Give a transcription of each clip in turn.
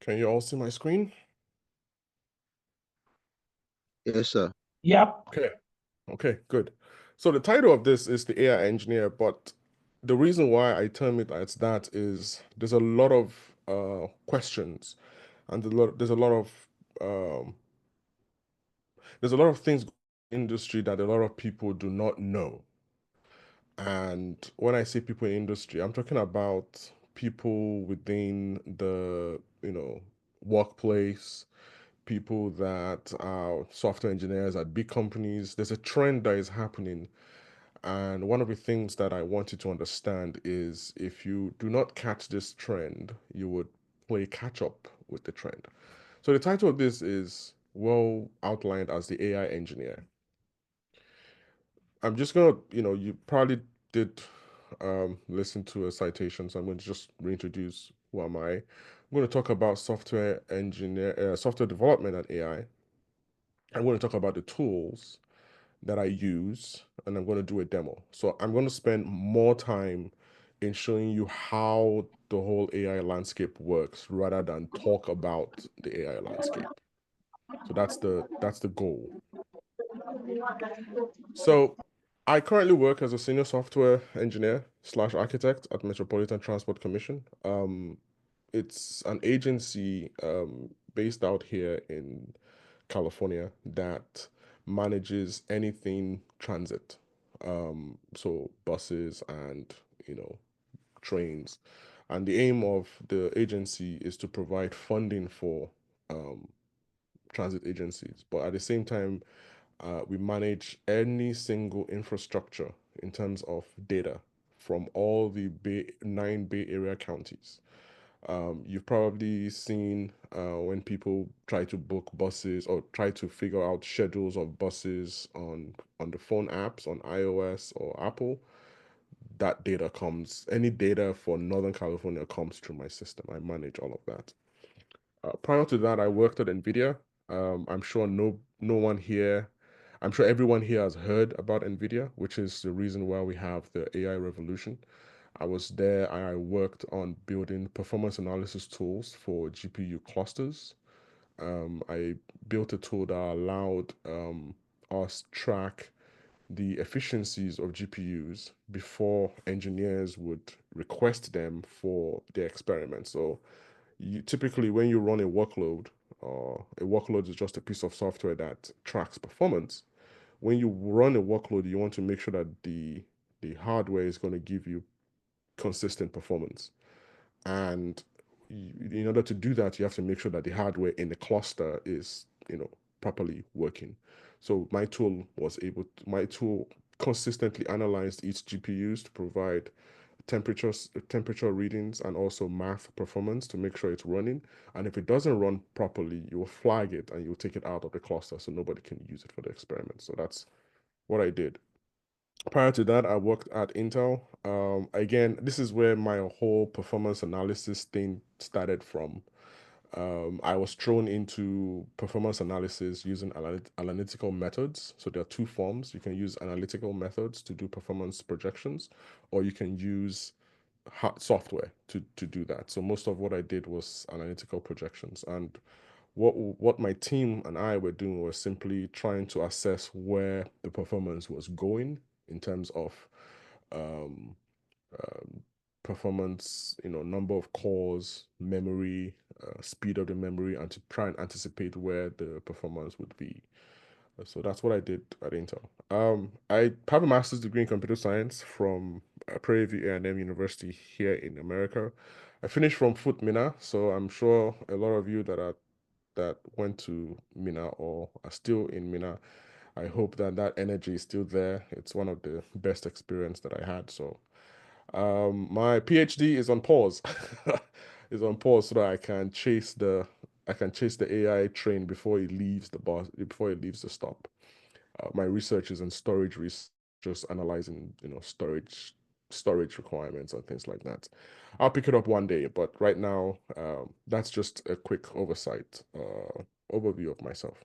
Can you all see my screen? Yes, sir. Yep. Okay, good. So the title of this is the AI engineer, but the reason why I term it as that is there's a lot of questions and um, there's a lot of things in the industry that a lot of people do not know. And when I say people in industry, I'm talking about people within the, workplace, people that are software engineers at big companies. There's a trend that is happening. And one of the things that I want you to understand is if you do not catch this trend, you would play catch up with the trend. So the title of this is well outlined as the AI engineer. I'm just gonna, you probably did listen to a citation, so I'm going to just reintroduce who am I. I'm going to talk about software development and AI. I'm going to talk about the tools that I use, and I'm going to do a demo. So I'm going to spend more time in showing you how the whole AI landscape works rather than talk about the AI landscape. So that's the goal. So I currently work as a senior software engineer slash architect at Metropolitan Transport Commission. It's an agency based out here in California that manages anything transit. So buses and, trains. And the aim of the agency is to provide funding for um, transit agencies. But at the same time, we manage any single infrastructure in terms of data from all the 9 Bay Area counties. You've probably seen when people try to book buses or try to figure out schedules of buses on the phone apps on iOS or Apple. That data comes, any data for Northern California comes through my system. I manage all of that. Prior to that, I worked at NVIDIA. I'm sure no one here, I'm sure everyone here has heard about NVIDIA, which is the reason why we have the AI revolution. I was there, I worked on building performance analysis tools for GPU clusters. I built a tool that allowed us track the efficiencies of GPUs before engineers would request them for their experiments. So typically when you run a workload, a workload is just a piece of software that tracks performance. When you run a workload, you want to make sure that the hardware is going to give you consistent performance. And in order to do that, you have to make sure that the hardware in the cluster is, properly working. So my tool consistently analyzed each GPUs to provide temperature readings and also math performance to make sure it's running. And if it doesn't run properly, you will flag it and you'll take it out of the cluster so nobody can use it for the experiment. So that's what I did. Prior to that, I worked at Intel. Again, this is where my whole performance analysis thing started from. I was thrown into performance analysis using analytical methods. So there are two forms. You can use analytical methods to do performance projections, or you can use software to do that. So most of what I did was analytical projections. And what my team and I were doing was simply trying to assess where the performance was going in terms of um, um, performance, number of cores, memory, speed of the memory, and to try and anticipate where the performance would be. So that's what I did at Intel. I have a master's degree in computer science from Prairie View A&M University here in America. I finished from Foot Mina, so I'm sure a lot of you that went to Mina or are still in Mina, I hope that that energy is still there. It's one of the best experience that I had. So my PhD is on pause. Is on pause so that I can chase the AI train before it leaves before it leaves the stop. My research is in storage research, just analyzing, storage requirements and things like that. I'll pick it up one day, but right now, that's just a quick overview of myself.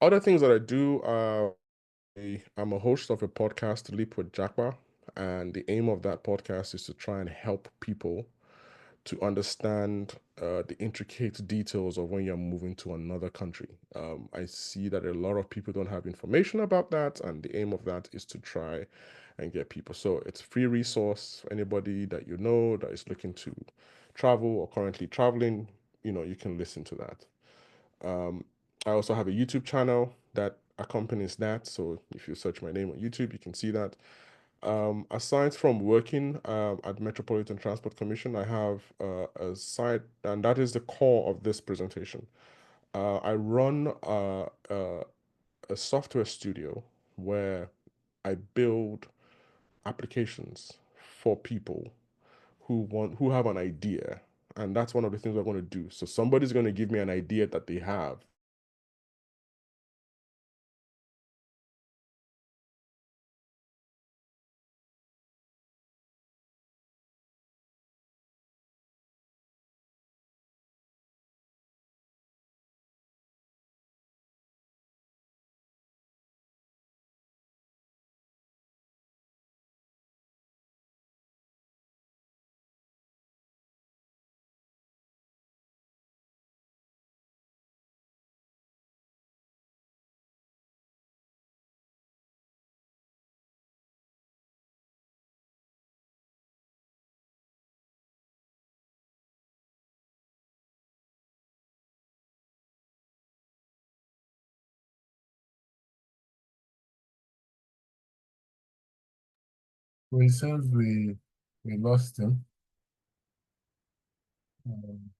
Other things that I do, I'm a host of a podcast, Leap with Jackpa, and the aim of that podcast is to try and help people to understand the intricate details of when you're moving to another country. I see that a lot of people don't have information about that, and the aim of that is to try and get people. So it's a free resource for anybody that you know that is looking to travel or currently traveling. You can listen to that. I also have a YouTube channel that accompanies that. So if you search my name on YouTube, you can see that. Aside from working at Metropolitan Transport Commission, I have a side, and that is the core of this presentation. I run a software studio where I build applications for people who have an idea, and that's one of the things we're going to do. So somebody's going to give me an idea that they have. We said we lost him. I'm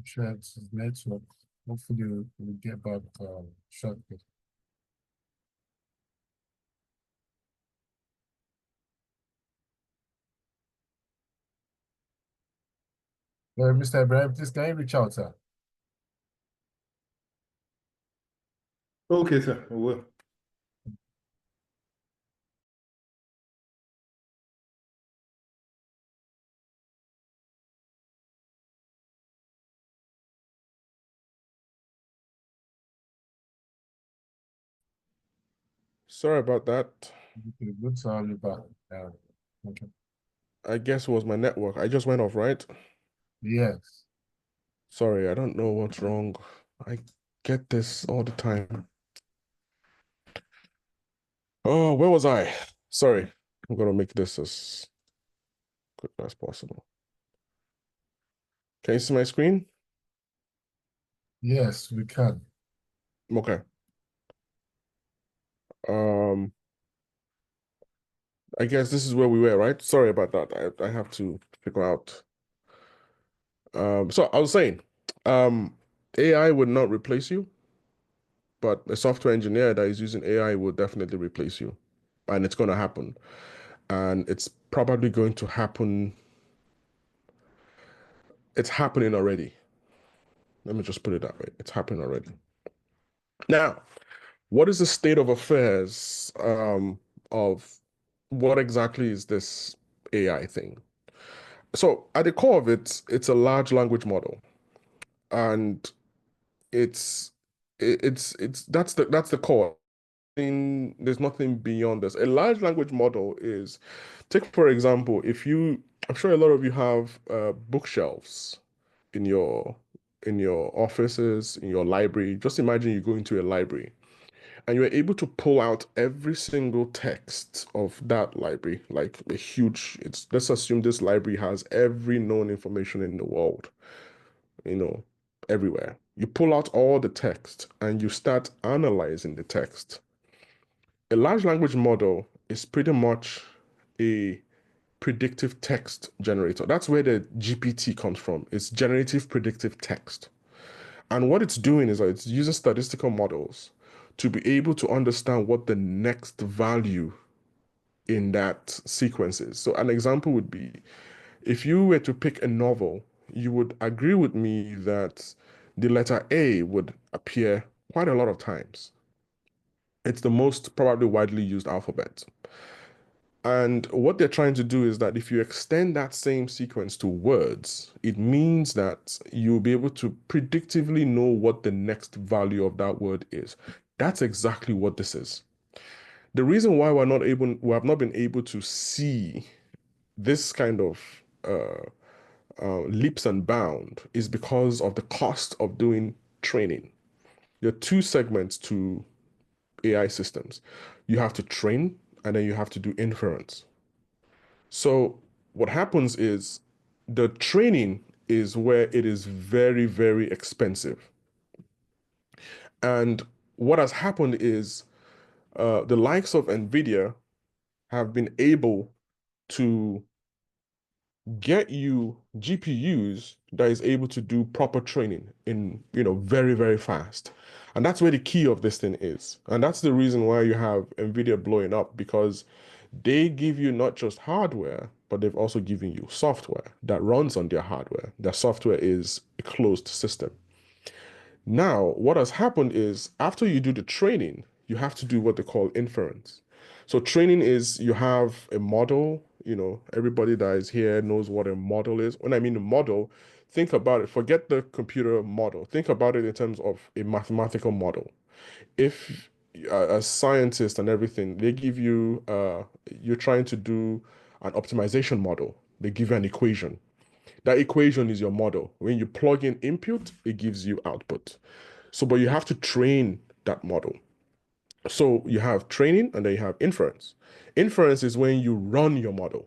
sure it's his network. Hopefully we'll get back shortly. Mr. Ibrahim, please can you reach out, sir? Okay, sir. I will. Sorry about that. Okay, good to have you back. Okay. I guess it was my network. I just went off, right? Yes. Sorry, I don't know what's wrong. I get this all the time. Oh, where was I? Sorry. I'm gonna make this as quick as possible. Can you see my screen? Yes, we can. Okay. Um, I guess this is where we were, right? Sorry about that. I have to figure out. So I was saying, um, AI would not replace you, but a software engineer that is using AI will definitely replace you, and it's gonna happen. And it's probably going to happen. It's happening already. Let me just put it that way. It's happening already. Now, what is the state of affairs of what exactly is this AI thing? So at the core of it, it's a large language model, and it's it's that's the core. There's nothing beyond this. A large language model is, take for example, I'm sure a lot of you have bookshelves in your offices, in your library. Just imagine you go into a library and you're able to pull out every single text of that library, like a huge, let's assume this library has every known information in the world, you know, everywhere. You pull out all the text and you start analyzing the text. A large language model is pretty much a predictive text generator. That's where the GPT comes from. It's generative predictive text. And what it's doing is that it's using statistical models to be able to understand what the next value in that sequence is. So an example would be, if you were to pick a novel, you would agree with me that the letter A would appear quite a lot of times. It's the most probably widely used alphabet. And what they're trying to do is that if you extend that same sequence to words, it means that you'll be able to predictively know what the next value of that word is. That's exactly what this is. The reason why we have not been able to see this kind of leaps and bound is because of the cost of doing training. There are two segments to AI systems. You have to train and then you have to do inference. So what happens is the training is where it is very, very expensive. And what has happened is the likes of NVIDIA have been able to get you GPUs that is able to do proper training in, very, very fast. And that's where the key of this thing is. And that's the reason why you have NVIDIA blowing up, because they give you not just hardware, but they've also given you software that runs on their hardware. Their software is a closed system. Now, what has happened is after you do the training, you have to do what they call inference. So training is you have a model, everybody that is here knows what a model is. When I mean a model, think about it, forget the computer model. Think about it in terms of a mathematical model. If a scientist and everything, they give you, you're trying to do an optimization model, they give you an equation. That equation is your model. When you plug in input, it gives you output. So, but you have to train that model. So you have training and then you have inference. Inference is when you run your model.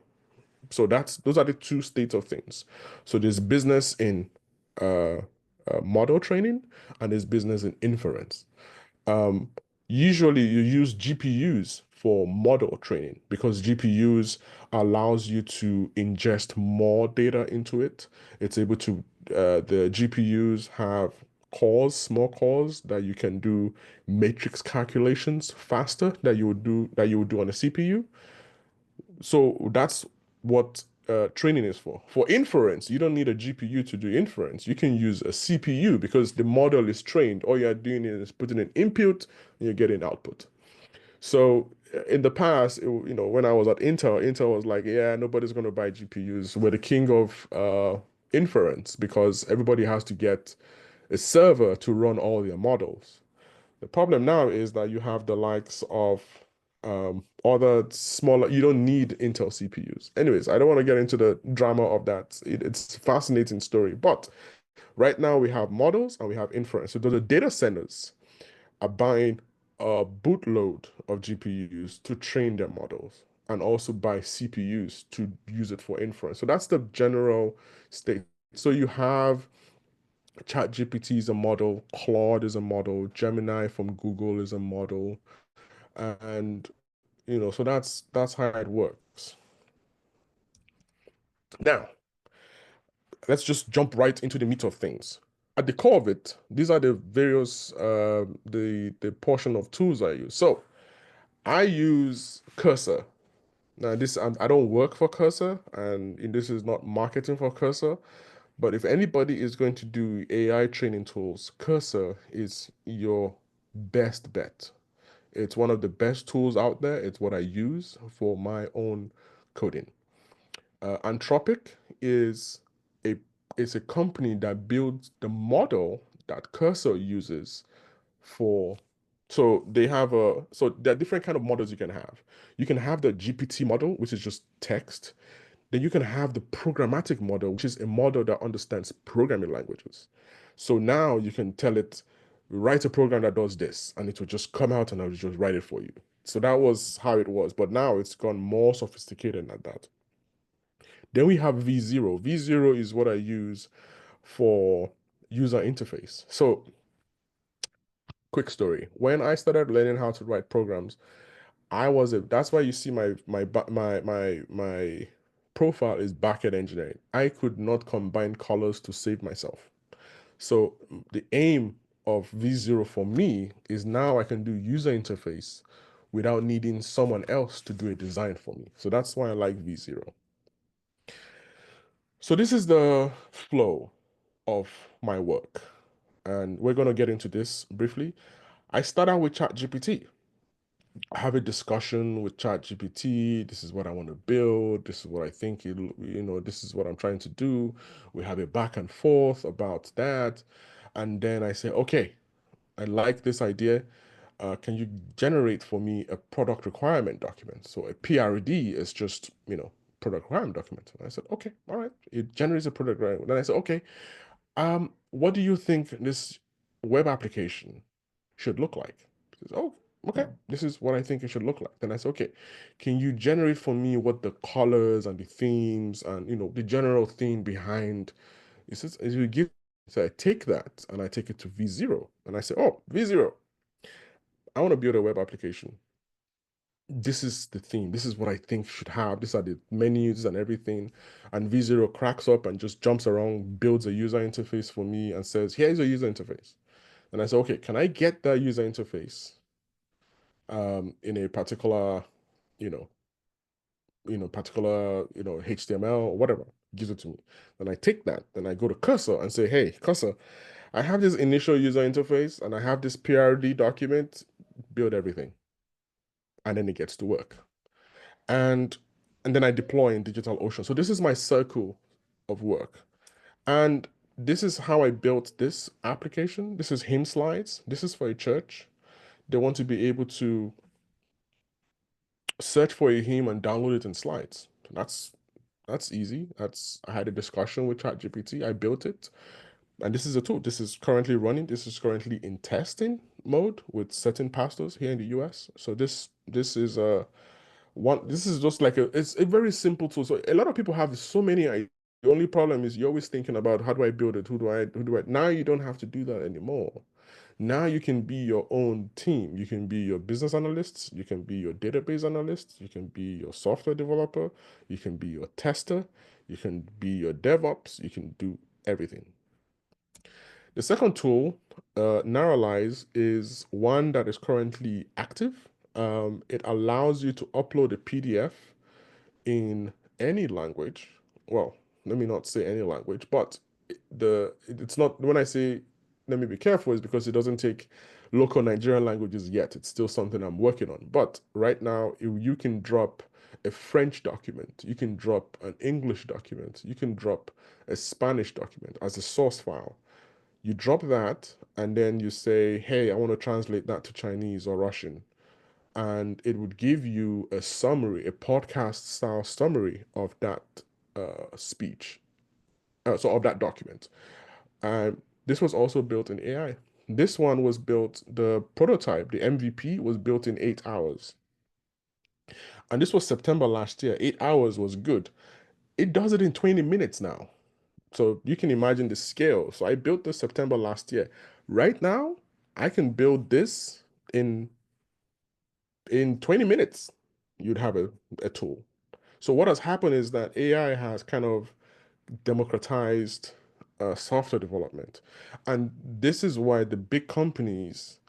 So those are the two states of things. So there's business in uh, model training and there's business in inference. Um, Usually you use GPUs for model training because GPUs allows you to ingest more data into it. It's able to, the GPUs have cores, small cores that you can do matrix calculations faster that you would do on a CPU. So that's what training is for. For inference, you don't need a GPU to do inference. You can use a CPU because the model is trained. All you're doing is putting an input and you're getting output. So in the past, when I was at Intel, Intel was like, yeah, nobody's going to buy GPUs. We're the king of inference because everybody has to get a server to run all their models. The problem now is that you have the likes of other smaller, you don't need Intel CPUs. Anyways, I don't want to get into the drama of that. It's a fascinating story. But right now we have models and we have inference. So the data centers are buying a bootload of GPUs to train their models and also buy CPUs to use it for inference. So that's the general state. So you have ChatGPT is a model, Claude is a model, Gemini from Google is a model, and so that's how it works. Now, let's just jump right into the meat of things. At the core of it, these are the various the portion of tools I use. So I use Cursor. Now, I don't work for Cursor, and this is not marketing for Cursor. But if anybody is going to do AI training tools, Cursor is your best bet. It's one of the best tools out there. It's what I use for my own coding. Anthropic a is a company that builds the model that Cursor uses for. So there are different kind of models you can have. You can have the GPT model, which is just text. Then you can have the programmatic model, which is a model that understands programming languages. So now you can tell it, write a program that does this, and it will just come out and I will just write it for you. So that was how it was, but now it's gone more sophisticated than that. Then we have V0. V0 is what I use for user interface. So, quick story. When I started learning how to write programs, that's why you see my profile is backend engineering. I could not combine colors to save myself. So the aim of V0 for me is now I can do user interface without needing someone else to do a design for me. So that's why I like V0. So this is the flow of my work. And we're going to get into this briefly. I start out with ChatGPT. I have a discussion with ChatGPT. This is what I want to build. This is what I think this is what I'm trying to do. We have a back and forth about that. And then I say, okay, I like this idea. Can you generate for me a product requirement document? So a PRD is just, product requirement document. And I said, okay, all right. It generates a product requirement. Then I said, okay, what do you think this web application should look like? He says, oh, okay, this is what I think it should look like. Then I said, okay, can you generate for me what the colors and the themes and the general theme behind? He says, as you give, so I take that and I take it to V0 and I say, oh, V0, I want to build a web application. This is the theme. This is what I think should have. These are the menus and everything. And V0 cracks up and just jumps around, builds a user interface for me and says, here's a user interface. And I say, okay, can I get that user interface in a particular, you know, HTML or whatever, gives it to me. Then I take that, then I go to Cursor and say, hey, Cursor, I have this initial user interface and I have this PRD document, build everything. And then it gets to work. And then I deploy in DigitalOcean. So this is my circle of work. And this is how I built this application. This is hymn slides. This is for a church. They want to be able to search for a hymn and download it in slides. That's easy. I had a discussion with ChatGPT. I built it. And this is a tool. This is currently running. This is currently in testing mode with certain pastors here in the US. So this is this is just like it's a very simple tool. So a lot of people have so many ideas. The only problem is you're always thinking about how do I build it? Who do I now you don't have to do that anymore. Now you can be your own team. You can be your business analysts, you can be your database analyst, you can be your software developer, you can be your tester, you can be your DevOps, you can do everything. The second tool, Narralize, is one that is currently active. It allows you to upload a PDF in any language. Well, let me not say any language, but it's not, when I say let me be careful, is because it doesn't take local Nigerian languages yet. It's still something I'm working on. But right now, you can drop a French document, you can drop an English document, you can drop a Spanish document as a source file. You drop that, and then you say, hey, I want to translate that to Chinese or Russian. And it would give you a summary, a podcast style summary of that speech, so of that document. And this was also built in AI. This one was built, the prototype, the MVP was built in 8 hours. And this was September last year. 8 hours was good. It does it in 20 minutes now. So you can imagine the scale. So I built this September last year. Right now, I can build this in 20 minutes. You'd have a tool. So what has happened is that AI has kind of democratized software development. And this is why the big companies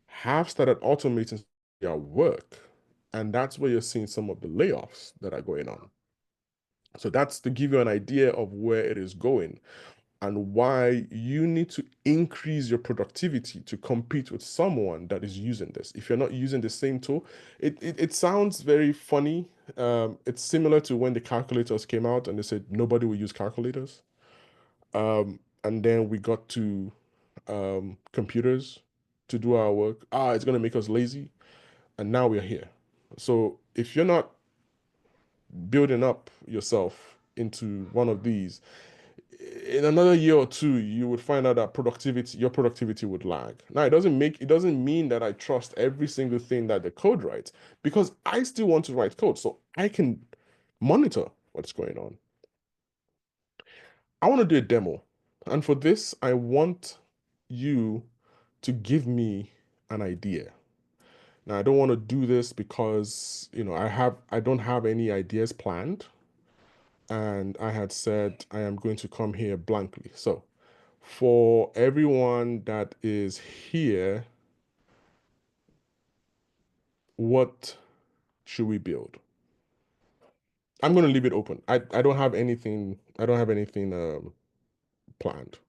have started automating their work. And that's where you're seeing some of the layoffs that are going on. So that's to give you an idea of where it is going and why you need to increase your productivity to compete with someone that is using this. If you're not using the same tool, it sounds very funny. It's similar to when the calculators came out and they said nobody will use calculators. And then we got to computers to do our work. It's going to make us lazy. And now we're here. So if you're not building up yourself into one of these, in another year or two, you would find out that your productivity would lag. Now, it doesn't mean that I trust every single thing that the code writes, because I still want to write code so I can monitor what's going on. I want to do a demo. And for this, I want you to give me an idea. Now, I don't want to do this because, I don't have any ideas planned. And I had said I am going to come here blankly. So for everyone that is here, what should we build? I'm going to leave it open. I don't have anything. I don't have anything planned.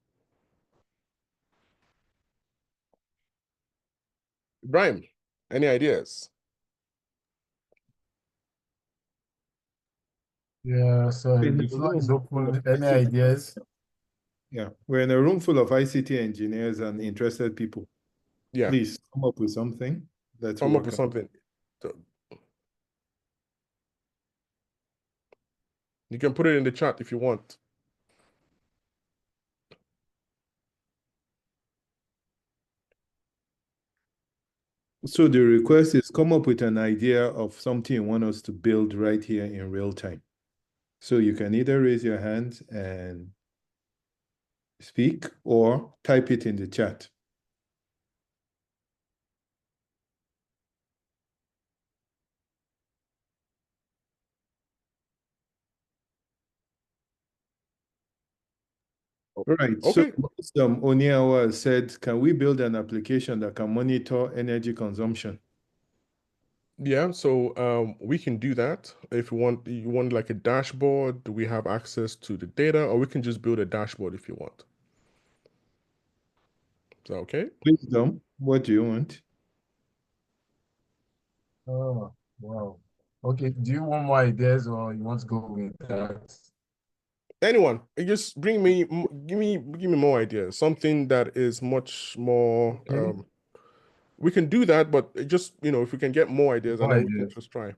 Brian, any ideas? Yeah, so In the a floor is room full of open. Any ICT ideas? Yeah, we're in a room full of ICT engineers and interested people. Yeah, Please come up with something. Let's come up work with on it. something. So, You can put it in the chat if you want. So the request is come up with an idea of something you want us to build right here in real time. So you can either raise your hand and speak or type it in the chat. Right. So Okay. Oniawa said, can we build an application that can monitor energy consumption? Yeah, so we can do that. If you want like a dashboard, do we have access to the data, or we can just build a dashboard if you want. Is that okay? Please, Dom, what do you want? Oh, wow. Okay, do you want more ideas or you want to go with that? Anyone, just give me more ideas. Something that is much more. Okay, We can do that, but it just if we can get more ideas, and more then we can ideas. just try.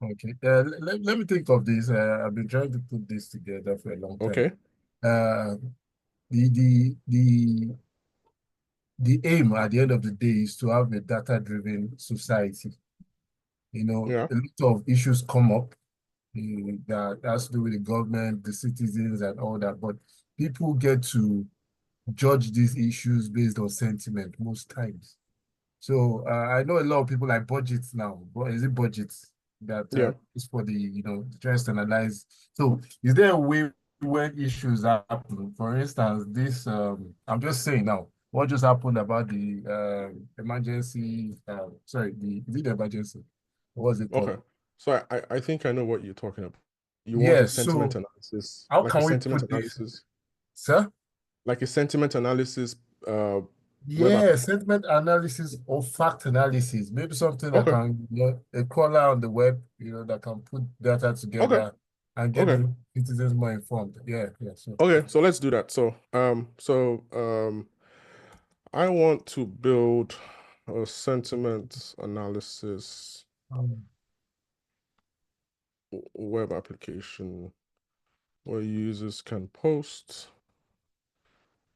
Okay, let me think of this. I've been trying to put this together for a long time. Okay. Uh, the the the the aim at the end of the day is to have a data-driven society. Yeah. A lot of issues come up that has to do with the government, the citizens, and all that. But people get to judge these issues based on sentiment most times. So I know a lot of people like budgets now. But is it budgets that Yeah. is for the tries to analyze? So is there a way when issues happen? For instance, this I'm just saying now. What just happened about the emergency? Sorry, is it the emergency? What was it Okay. called? So I think I know what you're talking about. You want a Yes. sentiment So analysis, how like a can we sentiment put this, analysis, sir? like a sentiment analysis uh web Yeah, application. sentiment analysis or fact analysis. Maybe something that Okay. can, a crawler on the web, that can put data Okay. together and get Okay. the citizens more informed. Yeah, yeah. So, Okay. So let's do that. So I want to build a sentiment analysis um, web application where users can post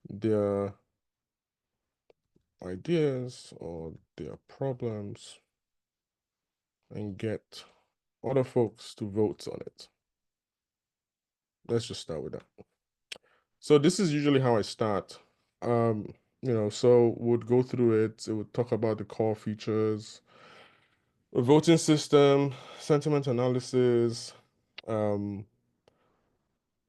their ideas or their problems and get other folks to vote on it. Let's just start with that. So this is usually how I start. So we'd go through it. It would talk about the core features, a voting system, sentiment analysis. Um,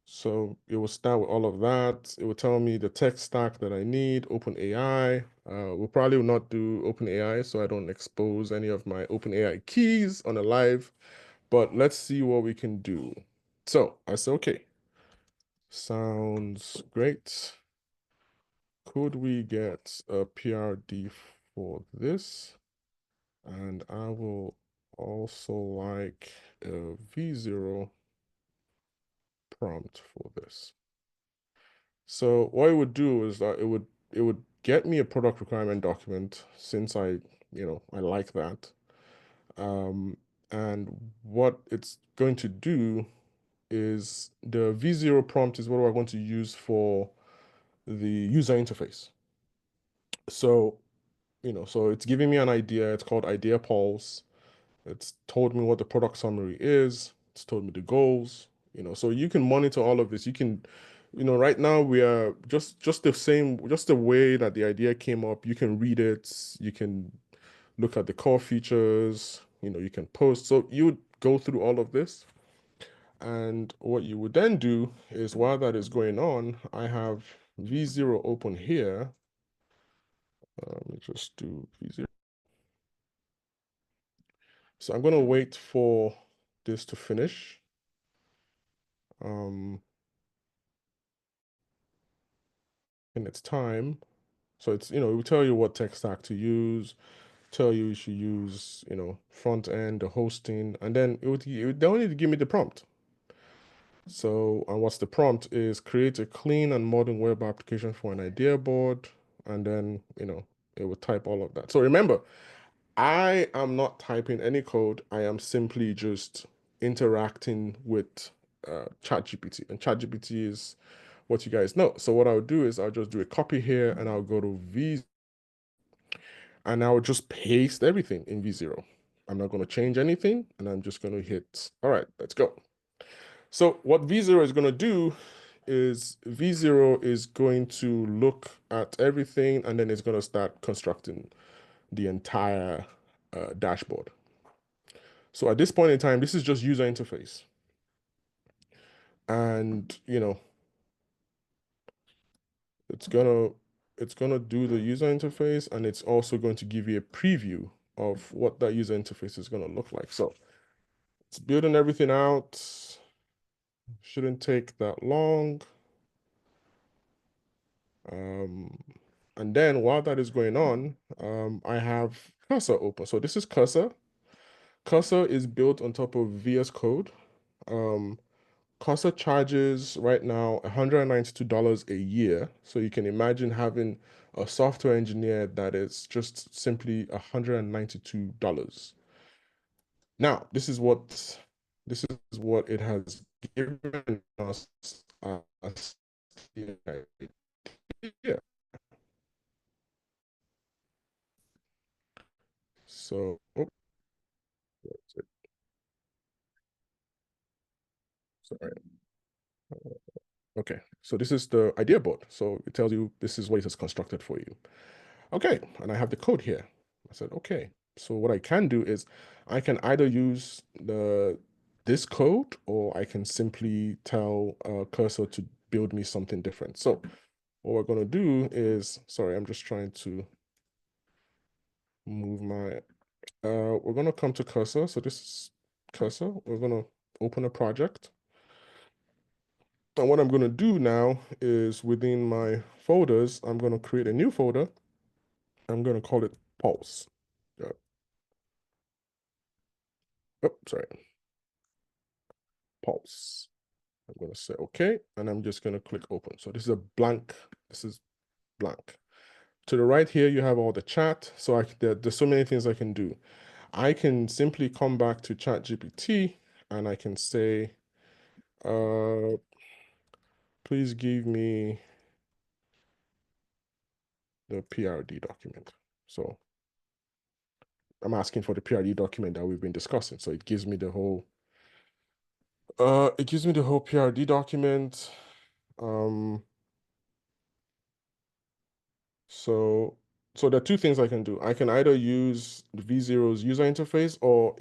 so it will start with all of that. It will tell me the tech stack that I need, OpenAI. We'll probably not do OpenAI, so I don't expose any of my OpenAI keys on a live, but let's see what we can do. So I say, okay, sounds great. Could we get a PRD for this? And I will also like a V0 prompt for this. So what it would do is that it would get me a product requirement document since I like that. And what it's going to do is the V0 prompt is what we're going to use for the user interface. So, so it's giving me an idea. It's called Idea Pulse. It's told me what the product summary is. It's told me the goals. So you can monitor all of this. You can, right now we are just the same, just the way that the idea came up. You can read it. You can look at the core features. You can post. So you would go through all of this. And what you would then do is while that is going on, I have V0 open here. Let me just do V0. So I'm going to wait for this to finish. In its time. So it will tell you what tech stack to use, tell you should use, front end, the hosting, and then they'll need to give me the prompt. So, and what's the prompt is create a clean and modern web application for an idea board, and then, it will type all of that. So remember, I am not typing any code. I am simply just interacting with ChatGPT, and ChatGPT is what you guys know. So what I'll do is I'll just do a copy here, and I'll go to V, and I'll just paste everything in V0. I'm not going to change anything, and I'm just going to hit, all right, let's go. So what V0 is going to do is V0 is going to look at everything, and then it's going to start constructing the entire dashboard. So at this point in time, this is just user interface. And, it's gonna do the user interface, and it's also going to give you a preview of what that user interface is going to look like. So it's building everything out. Shouldn't take that long. And then while that is going on, I have Cursor open. So this is Cursor. Cursor is built on top of VS Code. Cursor charges right now $192 a year. So you can imagine having a software engineer that is just simply $192. Now, this is what it has given us as the idea. So, that's it. Sorry. Okay, so this is the idea board. So it tells you this is what it has constructed for you. Okay, and I have the code here. I said, okay. So what I can do is I can either use this code, or I can simply tell Cursor to build me something different. So what we're going to do is, sorry, I'm just trying to move my, we're going to come to Cursor. So this is Cursor. We're going to open a project. And what I'm going to do now is within my folders, I'm going to create a new folder. I'm going to call it Pulse. Oh, sorry. Pulse. I'm going to say okay, and I'm just going to click open. So this is a blank. This is blank. To the right here, you have all the chat. So there's so many things I can do. I can simply come back to ChatGPT, and I can say, please give me the PRD document. So I'm asking for the PRD document that we've been discussing. So it gives me the whole PRD document. So there are two things I can do. I can either use the V0's user interface, or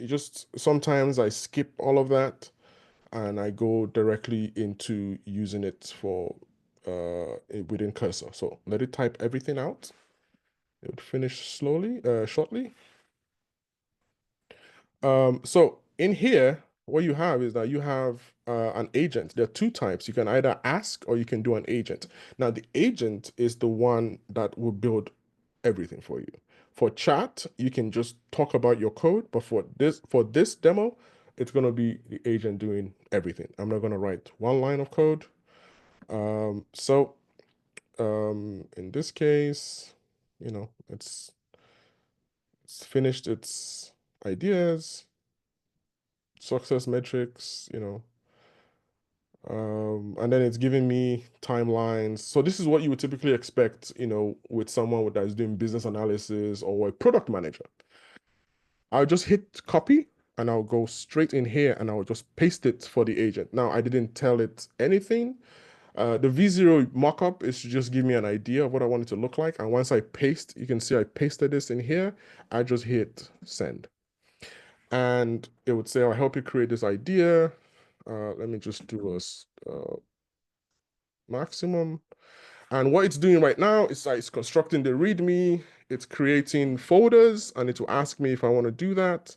sometimes I skip all of that and I go directly into using it for within Cursor. So let it type everything out. It would finish shortly. So in here, what you have is that you have an agent. There are two types. You can either ask, or you can do an agent. Now, the agent is the one that will build everything for you. For chat, you can just talk about your code, but for this demo, it's going to be the agent doing everything. I'm not going to write one line of code. In this case, it's finished its ideas, success metrics, and then it's giving me timelines. So this is what you would typically expect, with someone that is doing business analysis or a product manager. I'll just hit copy, and I'll go straight in here, and I'll just paste it for the agent. Now, I didn't tell it anything. The V0 mockup is to just give me an idea of what I want it to look like. And once I paste, you can see I pasted this in here. I just hit send. And it would say, I'll help you create this idea. Let me just do a maximum. And what it's doing right now is it's constructing the README, it's creating folders, and it will ask me if I want to do that.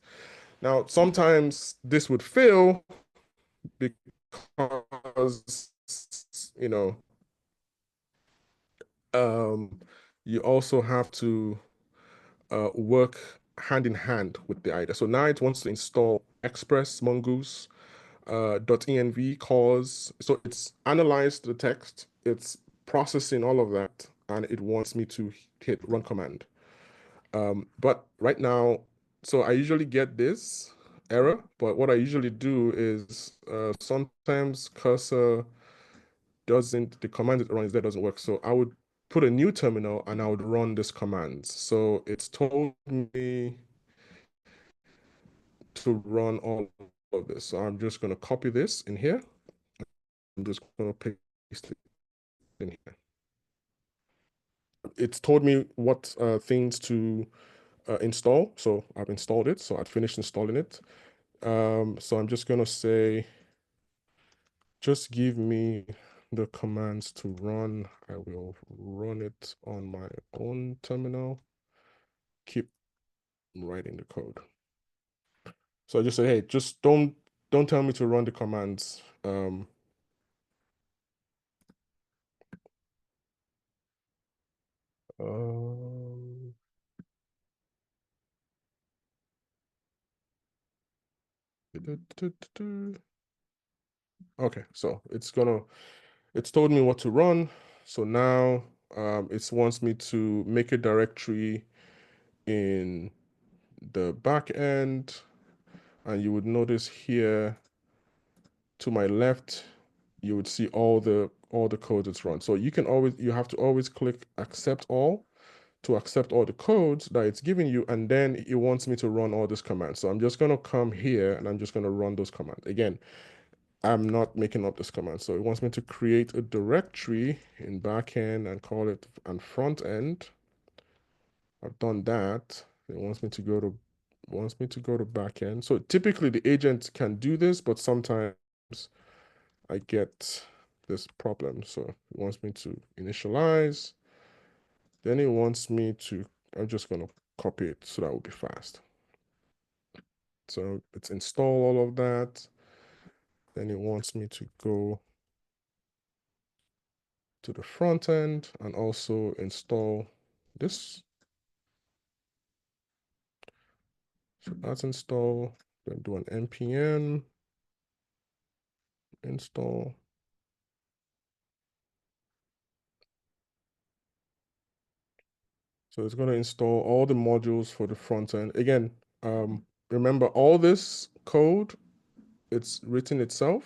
Now, sometimes this would fail because, you also have to work hand in hand with the IDA. So now it wants to install Express Mongoose .env calls. So it's analyzed the text, it's processing all of that, and it wants me to hit run command. But right now, so I usually get this, error, but what I usually do is sometimes cursor doesn't, the command it runs there doesn't work. So I would put a new terminal and I would run this command. So it's told me to run all of this. So I'm just going to copy this in here. I'm just going to paste it in here. It's told me what things to install. So I've installed it. So I've finished installing it. So I'm just going to say, just give me the commands to run. I will run it on my own terminal. Keep writing the code. So I just say, hey, just don't tell me to run the commands. Um, okay, so it's told me what to run. So now it wants me to make a directory in the back end, and you would notice here to my left, you would see all the code that's run. So you have to always click accept all to accept all the codes that it's giving you, and then it wants me to run all these commands. So I'm just gonna come here and I'm just gonna run those commands. Again, I'm not making up this command. So it wants me to create a directory in backend and call it and front end. I've done that. It wants me to go to backend. So typically the agent can do this, but sometimes I get this problem. So it wants me to initialize. Then it wants me to, I'm just going to copy it so that will be fast. So it's install all of that. Then it wants me to go to the front end and also install this. So that's install. Then do an npm install. So it's going to install all the modules for the front end. Again, remember all this code, it's written itself.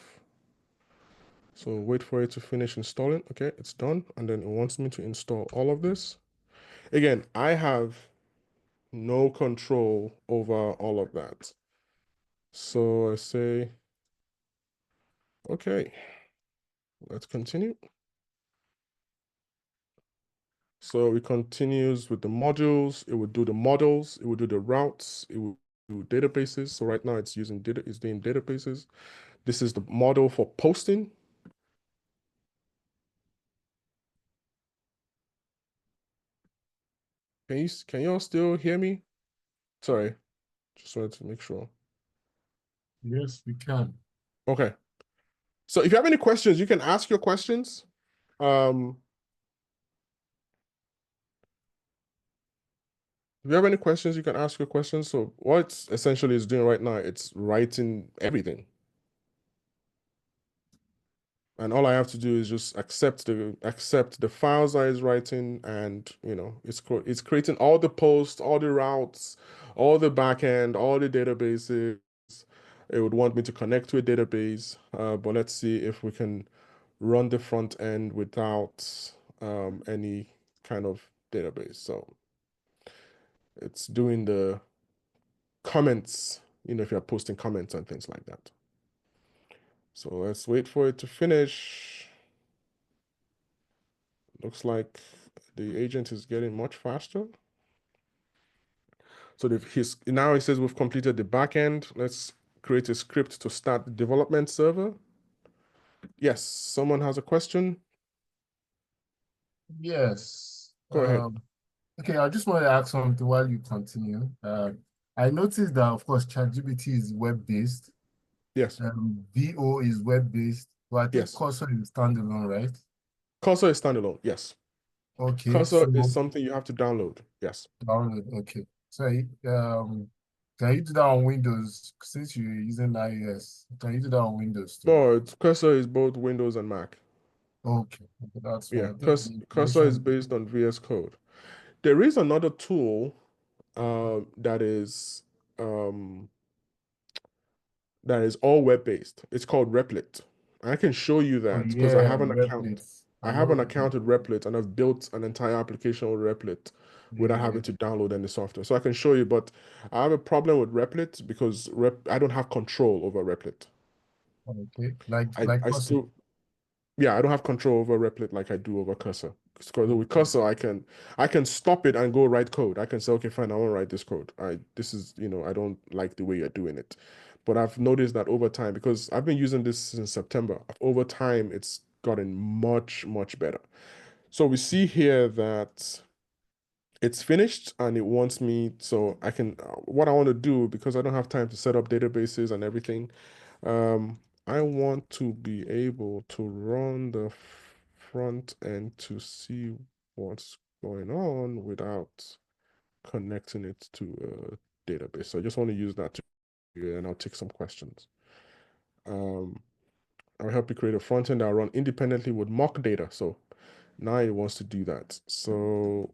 So wait for it to finish installing. Okay, it's done. And then it wants me to install all of this. Again, I have no control over all of that. So I say, okay, let's continue. So it continues with the modules. It would do the models. It would do the routes. It would do databases. So right now it's using data. It's doing databases. This is the model for posting. Can you all still hear me? Sorry, just wanted to make sure. Yes, we can. Okay. So if you have any questions, you can ask your questions. If you have any questions, you can ask your questions. So what essentially is doing right now, it's writing everything. And all I have to do is just accept the files that is writing, and it's creating all the posts, all the routes, all the backend, all the databases. It would want me to connect to a database, but let's see if we can run the front end without any kind of database. So it's doing the comments, if you're posting comments and things like that. So let's wait for it to finish. Looks like the agent is getting much faster. So now it says we've completed the backend. Let's create a script to start the development server. Yes, someone has a question? Yes. Go ahead. Okay, I just want to ask something while you continue. I noticed that, of course, ChatGPT is web-based, Yes, VO is web-based, but I think yes. Cursor is standalone, right? Cursor is standalone, yes. Okay, Cursor is so something you have to download, yes. download. Okay, so can you do that on Windows since you're using iOS? Can you do that on Windows too? No, Cursor is both Windows and Mac. Okay, that's Yeah, fine. I think the Cursor is information. based on VS Code. There is another tool that is um, that is all web-based. It's called Replit. I can show you Oh that because I yeah, have an account. replits. I I have know an Replit. account with Replit, and I've built an entire application with Replit without Yeah. having to download any software. So I can show you, but I have a problem with Replit because I don't have control over Replit. Okay. Like I, like I Cosy. still Yeah, I don't have control over Replit like I do over Cursor. Because with Okay. Cursor, I can stop it and go write code. I can say, okay, fine, I want to write this code. This is, I don't like the way you're doing it. But I've noticed that over time, because I've been using this since September, over time it's gotten much, much better. So we see here that it's finished and it wants me, so I can, what I want to do, because I don't have time to set up databases and everything, I want to be able to run the front end to see what's going on without connecting it to a database. So I just want to use that to, and I'll take some questions. I'll help you create a front end that'll run independently with mock data. So now it wants to do that. So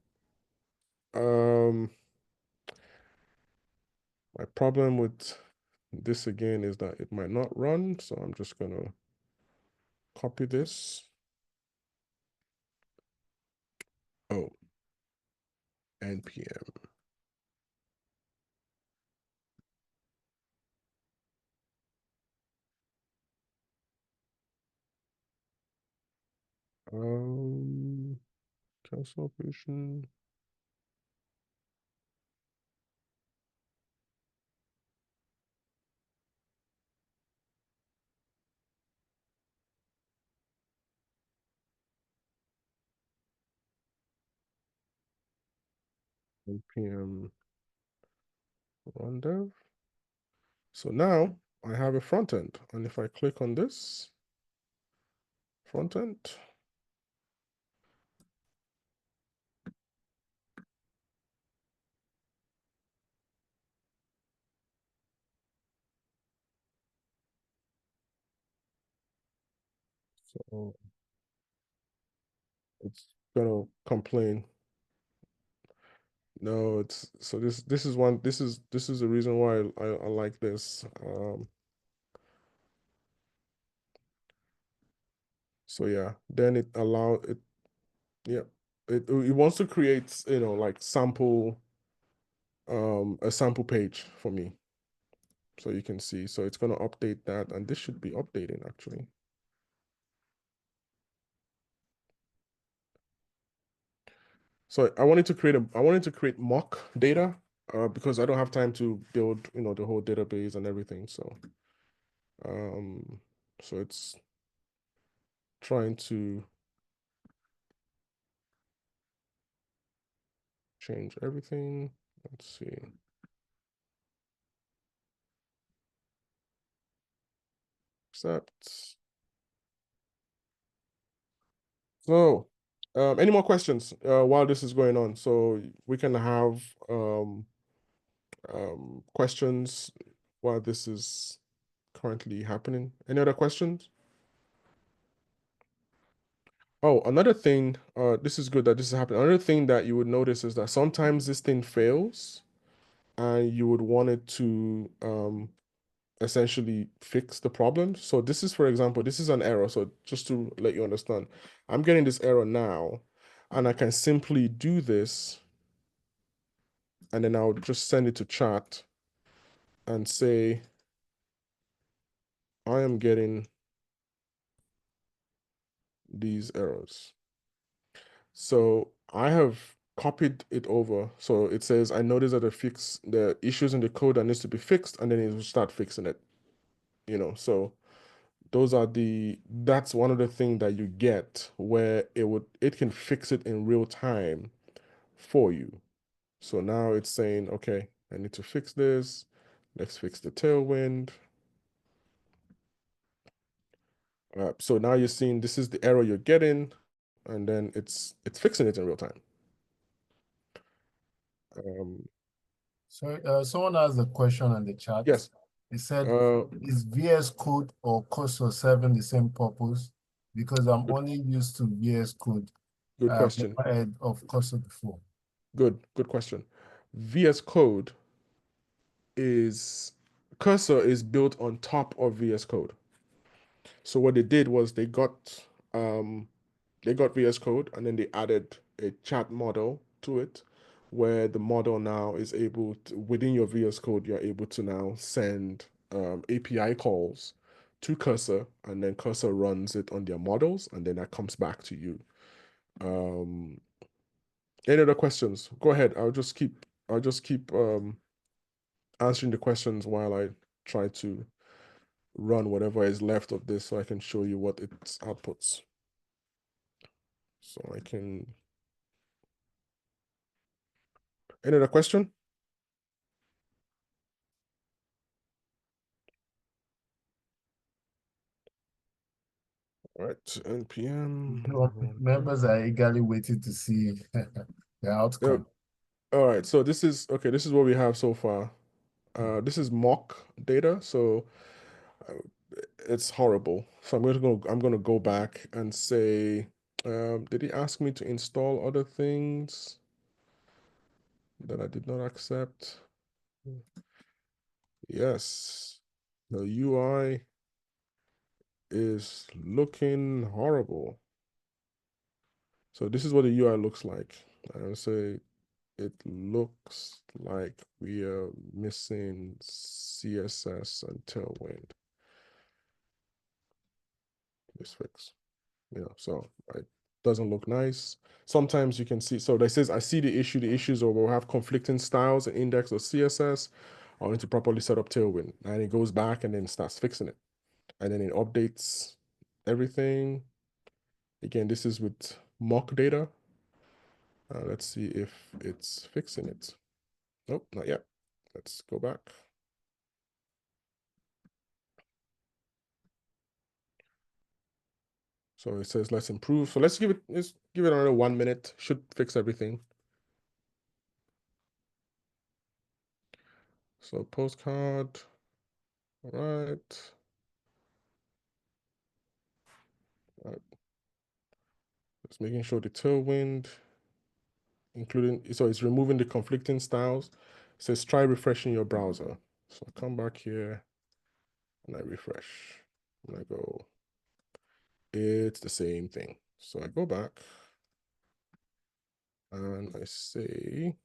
my problem with this again is that it might not run. So I'm just gonna copy this. Oh, npm. Cancel operation. npm run dev. So now I have a front end, and if I click on this front end, so it's gonna complain. No, it's so this is the reason why I like this. So yeah, then it allow it, yeah, it wants to create, like a sample page for me. So you can see, so it's gonna update that, and this should be updating actually. So I wanted to create mock data, because I don't have time to build, the whole database and everything. Um, so it's trying to change everything. Let's see. Accept. So, any more questions while this is going on? So we can have questions while this is currently happening. Any other questions? Oh, another thing, this is good that this is happening. Another thing that you would notice is that sometimes this thing fails and you would want it to essentially fix the problem. So this is, for example, this is an error. So just to let you understand, I'm getting this error now, and I can simply do this, and then I'll just send it to chat and say, I am getting these errors. So I have copied it over. So it says, I noticed that the issues in the code that needs to be fixed, and then it will start fixing it. So that's one of the things that you get where it can fix it in real time for you. So now it's saying, okay, I need to fix this. Let's fix the tailwind. So now you're seeing this is the error you're getting, and then it's fixing it in real time. So someone asked a question on the chat. Yes. He said, Uh, is VS Code or Cursor serving the same purpose? Because I'm good, only used to VS Code. good I've question. never heard of Cursor before. Good question. VS Code is Cursor is built on top of VS Code. So what they did was they got VS Code and then they added a chat model to it, where the model now is able to, within your VS Code, you're able to now send API calls to Cursor, and then Cursor runs it on their models, and then that comes back to you. Um, any other questions? Go ahead. I'll just keep answering the questions while I try to run whatever is left of this so I can show you what it outputs. So I can. Any other question? All right, NPM. Members are eagerly waiting to see the Yeah. outcome. All right, so this is okay. This is what we have so far. This is mock data, so uh, it's horrible. So I'm gonna go back and say, did he ask me to install other things that I did not accept? Yes, the UI is looking horrible. So this is what the UI looks like. I would say it looks like we are missing CSS and Tailwind. This fix, so it doesn't look nice. Sometimes you can see, so that says, I see the issue. The issues are we'll have conflicting styles and index or CSS. I need to properly set up Tailwind. And it goes back and then starts fixing it. And then it updates everything. Again, this is with mock data. Let's see if it's fixing it. Nope, not yet. Let's go back. So it says let's improve. So let's give it another 1 minute. Should fix everything. So postcard. All right. Just making sure the tailwind, including, so it's removing the conflicting styles. It says try refreshing your browser. So I come back here and I refresh. And I go, it's the same thing. So I go back and I say,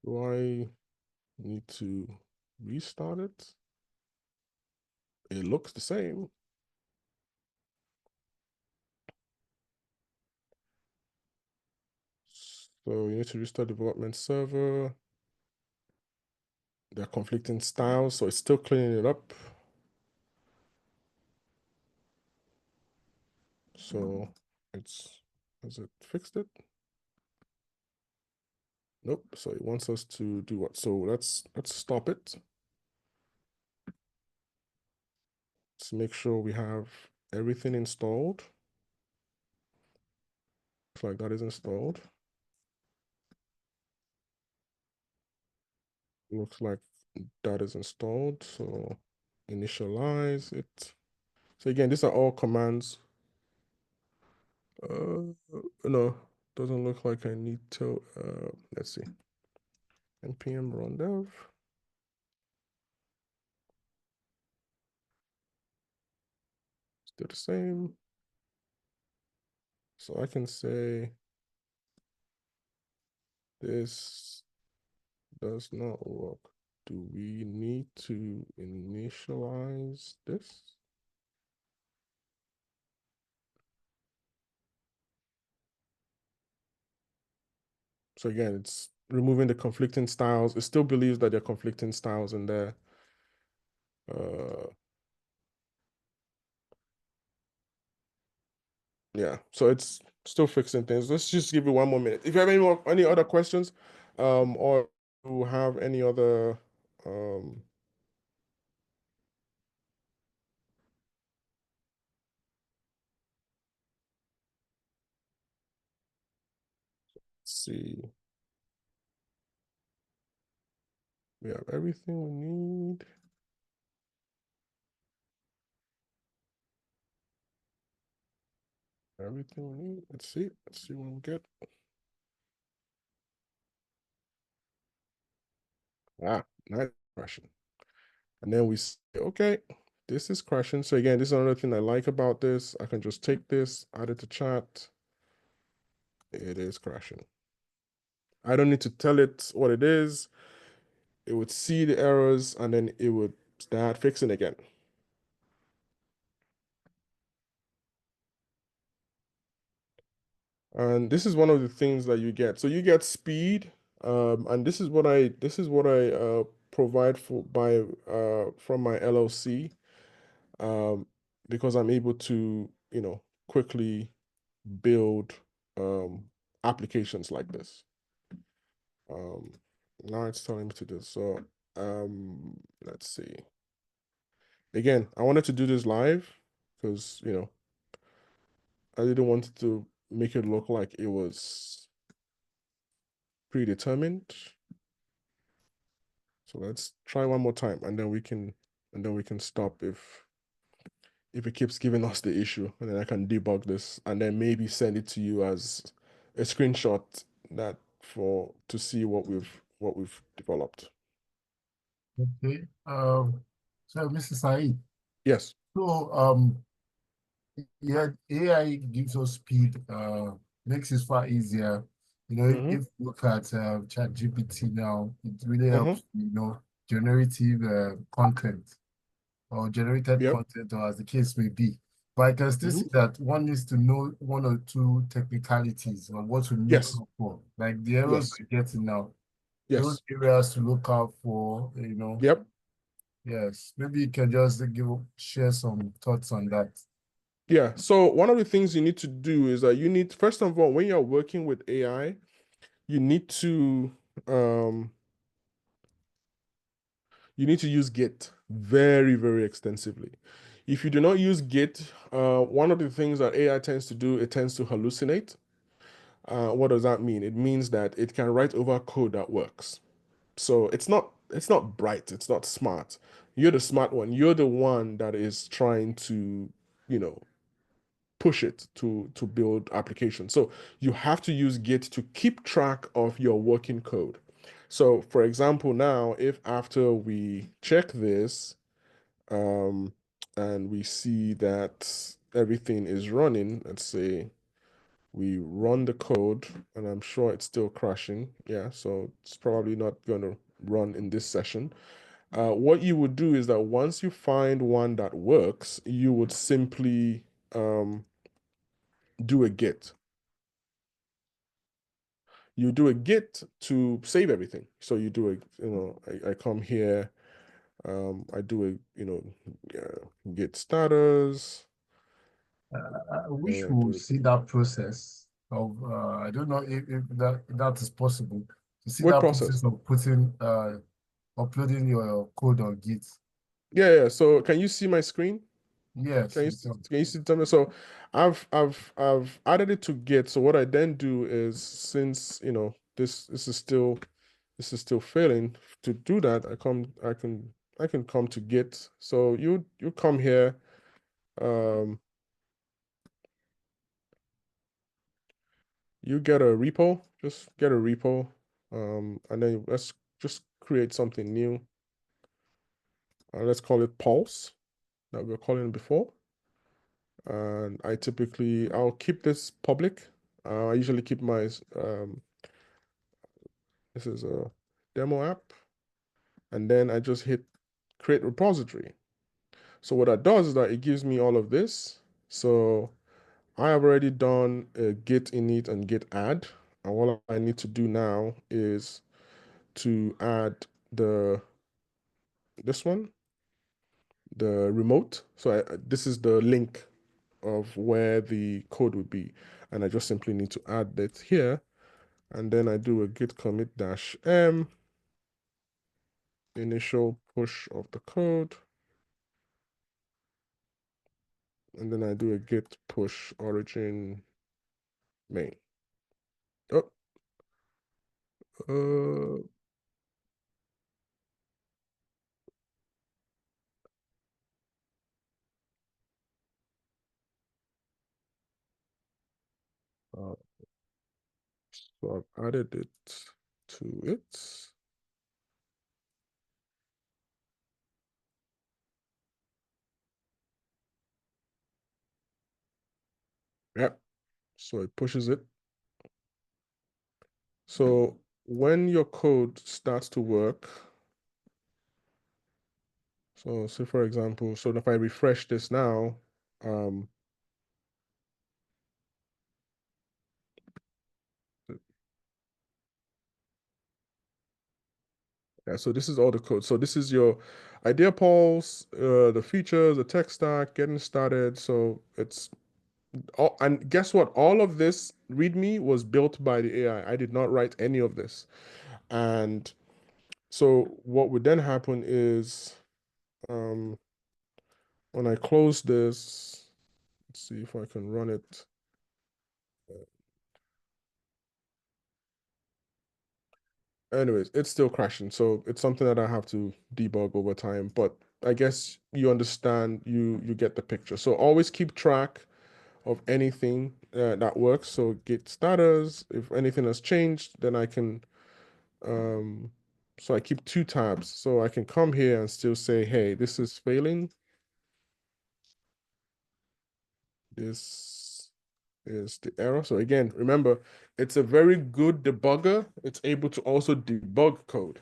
do I need to restart it? It looks the same. So you need to restart development server. There are conflicting styles, so it's still cleaning it up. So has it fixed it? Nope. So it wants us to do what? So let's stop it. Let's make sure we have everything installed. Looks like that is installed. Looks like that is installed. So initialize it. So again, these are all commands. No, doesn't look like I need to. Let's see. npm run dev. Still the same. So I can say this does not work. Do we need to initialize this? So again, it's removing the conflicting styles. It still believes that there are conflicting styles in there. Yeah, so it's still fixing things. Let's just give it 1 more minute. If you have any other questions, or you have any other let's see. We have everything we need. Everything we need. Let's see. Let's see what we get. Not crashing. And then we say, okay, this is crashing. So again, this is another thing I like about this. I can just take this, add it to chat. It is crashing. I don't need to tell it what it is. It would see the errors and then it would start fixing again. And this is one of the things that you get. So you get speed, and this is what I provide for by from my LLC, um, because I'm able to, quickly build applications like this. Um, Now it's telling me to do so. Let's see. Again, I wanted to do this live because, I didn't want to make it look like it was predetermined. So let's try one more time and then we can stop if it keeps giving us the issue, and then I can debug this and then maybe send it to you as a screenshot that for to see what we've developed. Okay. So Mr. Saeed, Yes. so yeah, AI gives us speed, makes it far easier. Mm-hmm. If you look at ChatGPT now, it really Mm-hmm. helps, generative content or generated Yep. content, or as the case may be. But I can still Mm-hmm. see that one needs to know one or two technicalities on what to look Yes. out for, like the errors Yes. we're getting now. Those Yes. areas to look out for. Yep. Yes, maybe you can just share some thoughts on that. Yeah. So one of the things you need to do is that you need, first of all, when you're working with AI, you need to um you need to use Git very, very extensively. If you do not use Git, one of the things that AI tends to do, it tends to hallucinate. What does that mean? It means that it can write over code that works. So it's not bright, it's not smart. You're the smart one. You're the one that is trying to, you know, push it to build applications. So you have to use Git to keep track of your working code. So for example, now if after we check this, um, and we see that everything is running, let's say we run the code and I'm sure it's still crashing. Yeah, so it's probably not going to run in this session. What you would do is that once you find one that works, you would simply do a git. You do a git to save everything. So you do I come here, I do git status, I wish and I we do would see that process of, I don't know if that is possible, to see what that process? process of uploading your code on Git. Yeah. So can you see my screen? Yes, Can you we see, can. can you see something? So I've added it to Git. So what I then do is, since this is still failing to do that, I can come to Git. So you come here, um you get a repo, just get a repo, and then let's just create something new. Let's call it Pulse that we were calling it before. And I'll keep this public. I usually keep my this is a demo app, and then I just hit create repository. So what that does is that it gives me all of this. So I have already done a git init and git add, and all I need to do now is to add the this one, the remote. So this is the link of where the code would be, and I just simply need to add that here, and then I do a git commit dash m initial push of the code, and then I do a git push origin main. Oh, uh, uh, so I've added it to it. Yep. So it pushes it. So when your code starts to work, so say for example, so if I refresh this now, um, yeah, so this is all the code. So this is your idea polls, the features, the tech stack, getting started. So it's all, and guess what? All of this README was built by the AI. I did not write any of this. And so what would then happen is um, when I close this, let's see if I can run it. Anyways, it's still crashing. So it's something that I have to debug over time. But I guess you understand, you get the picture. So always keep track of anything that works. So git status, if anything has changed, then I can so I keep two tabs. So I can come here and still say, hey, this is failing. This is the error. So again, remember, it's a very good debugger. It's able to also debug code.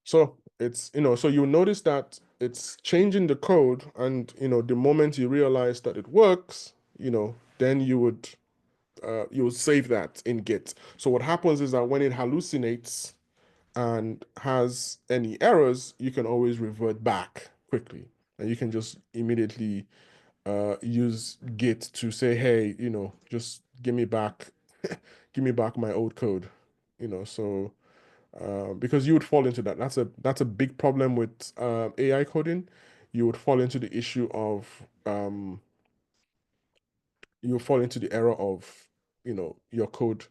So it's, so you'll notice that it's changing the code, and the moment you realize that it works, then you'll save that in Git. So what happens is that when it hallucinates and has any errors, you can always revert back quickly. And you can just immediately use Git to say, hey, just give me back my old code. So because you would fall into that. That's a big problem with AI coding. You would fall into the issue of you fall into the error of your code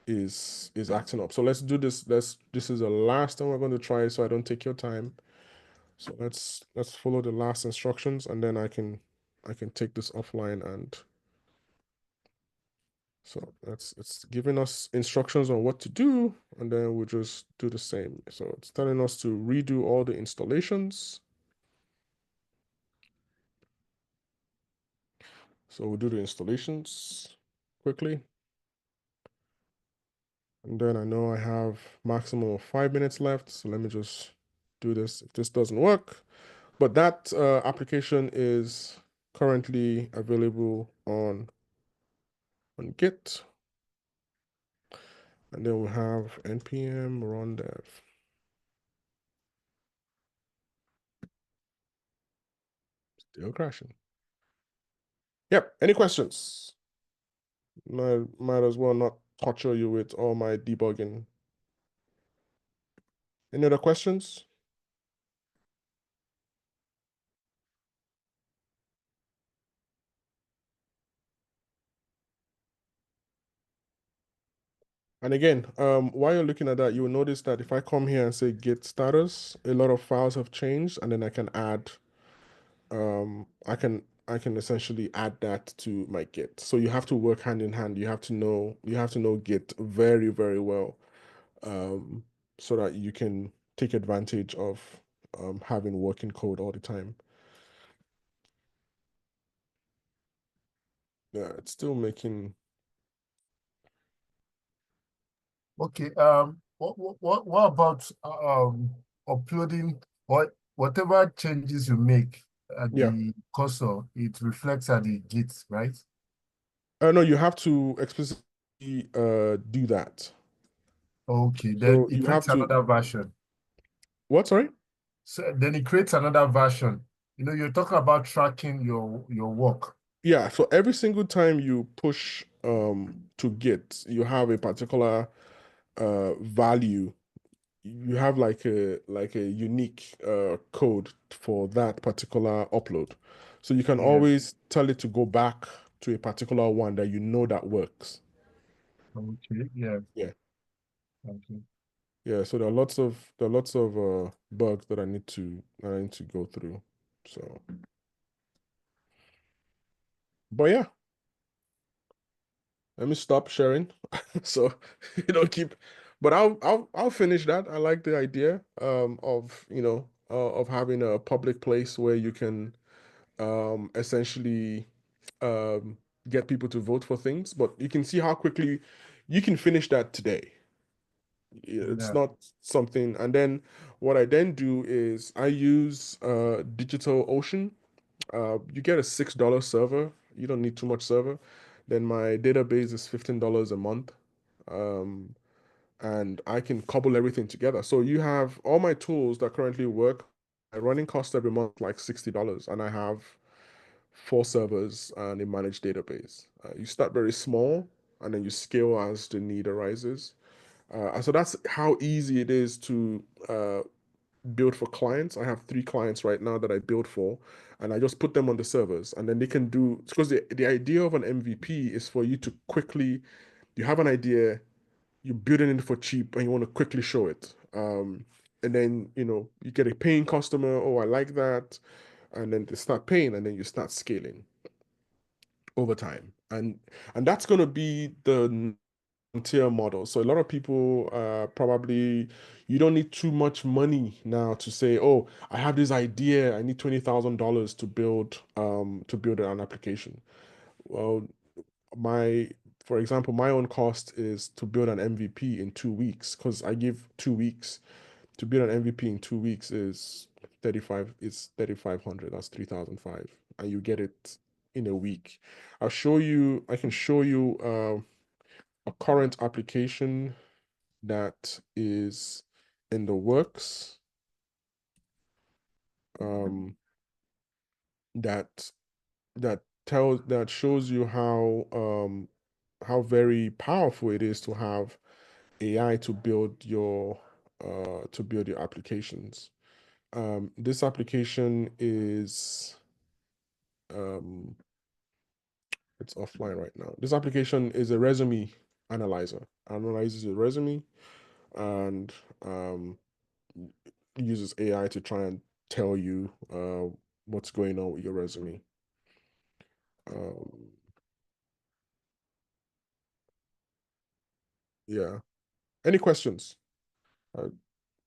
is acting up. So let's do this. This is the last time we're going to try it, so I don't take your time. So let's follow the last instructions, and then I can take this offline. And so it's giving us instructions on what to do, and then we'll just do the same. So it's telling us to redo all the installations. So we'll do the installations quickly. And then I know I have maximum of 5 minutes left. So let me just do this. If this doesn't work, but that application is currently available on Git. And then we have npm run dev. Still crashing. Yep. Any questions? Might as well not torture you with all my debugging. Any other questions? And again, while you're looking at that, you will notice that if I come here and say git status, a lot of files have changed, and then I can add, I can essentially add that to my Git. So you have to work hand in hand. You have to know Git very, very well, um, so that you can take advantage of having working code all the time. Yeah, it's still making. Okay. What about uploading or whatever changes you make at Yeah. the cursor, it reflects at the Git, right? No, you have to explicitly do that. Okay, then So it you creates have to. another version. What? Sorry. So then it creates another version. You're talking about tracking your work. Yeah, so every single time you push to Git, you have a particular value. You have like a unique code for that particular upload. So you can Yeah. always tell it to go back to a particular one that that works. Okay. Yeah. Yeah. Okay. Yeah, so there are lots of bugs that I need to go through. So, but yeah, let me stop sharing. So you don't keep, but I'll finish that. I like the idea of having a public place where you can essentially um, get people to vote for things, but you can see how quickly you can finish that today. It's Yeah. not something. And then what I then do is I use DigitalOcean. You get a $6 server. You don't need too much server. Then my database is $15 a month. Um, and I can cobble everything together. So you have all my tools that currently work. My running cost every month like $60, and I have 4 servers and a managed database. You start very small, and then you scale as the need arises. And so that's how easy it is to build for clients. I have 3 clients right now that I build for, and I just put them on the servers, and then they can do, because the idea of an MVP is for you to quickly, you have an idea, you build it in for cheap, and you want to quickly show it. And then, you get a paying customer. Oh, I like that. And then they start paying, and then you start scaling over time. And that's going to be the tier model. So a lot of people probably, you don't need too much money now to say, oh, I have this idea, I need $20,000 to build an application. Well, my for example, my own cost is to build an MVP in 2 weeks, because I give 2 weeks to build an MVP in 2 weeks is 3,500. That's 3,005, and you get it in a week. I can show you a current application that is in the works, um, that that shows you how very powerful it is to have AI to build your applications. This application is um, it's offline right now. This application is a resume analyzer. Analyzes your resume, and uses AI to try and tell you what's going on with your resume. Um, yeah. Any questions? I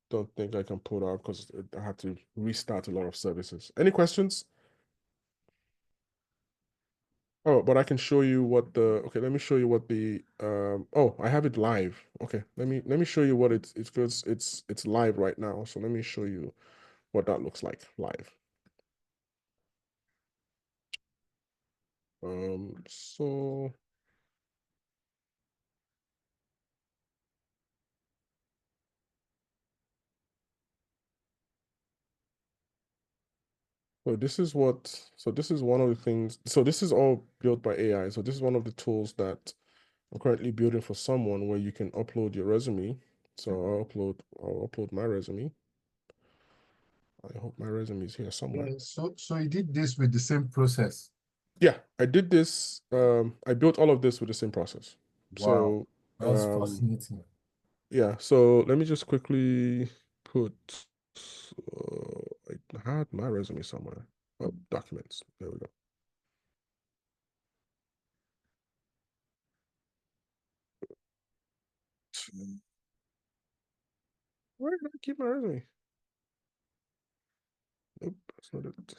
don't think I can pull out because I had to restart a lot of services. Any questions? Oh, but I can show you okay, let me show you what oh, I have it live. Okay, let me show you what it's because it's live right now. So let me show you what that looks like live. So this is one of the things. So this is all built by AI. So this is one of the tools that I'm currently building for someone, where you can upload your resume. So I'll upload my resume. I hope my resume is here somewhere. Yeah, so you did this with the same process. Yeah, I did this. I built all of this with the same process. Wow, So, that's fascinating. yeah. So let me just quickly put. I had my resume somewhere. Oh, documents. There we go. Where did I keep my resume? Nope, that's not it.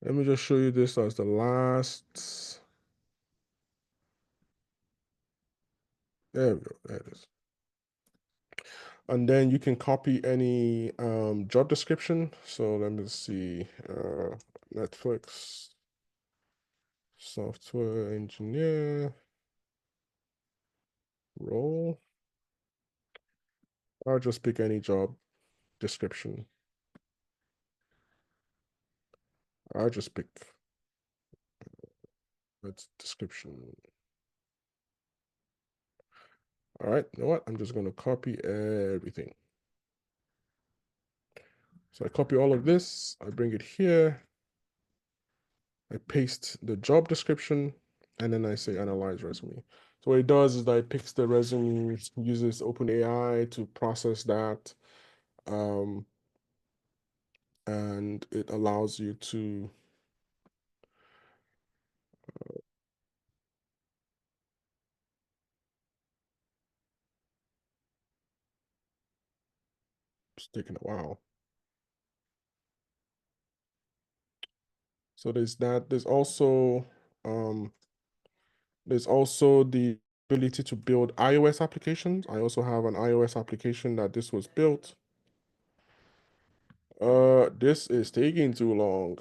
Let me just show you this as the last. There we go. There it is. And then you can copy any job description. So let me see. Netflix software engineer role. I'll just pick any job description. I'll just pick that description. All right, you know what? I'm just going to copy everything. So I copy all of this. I bring it here. I paste the job description, and then I say analyze resume. So what it does is that it picks the resume, uses OpenAI to process that, um, and it allows you to it's taking a while. So there's that. There's also the ability to build iOS applications. I also have an iOS application that this was built. This is taking too long.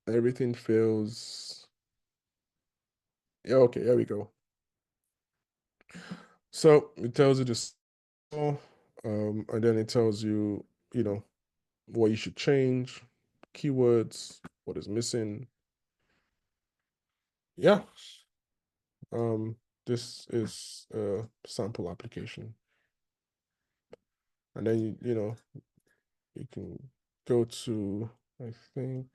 Everything feels. Yeah, okay, here we go. So it tells you this, and then it tells you, you know, what you should change, keywords, what is missing. Yeah. Um, this is a sample application. And then you can go to, I think,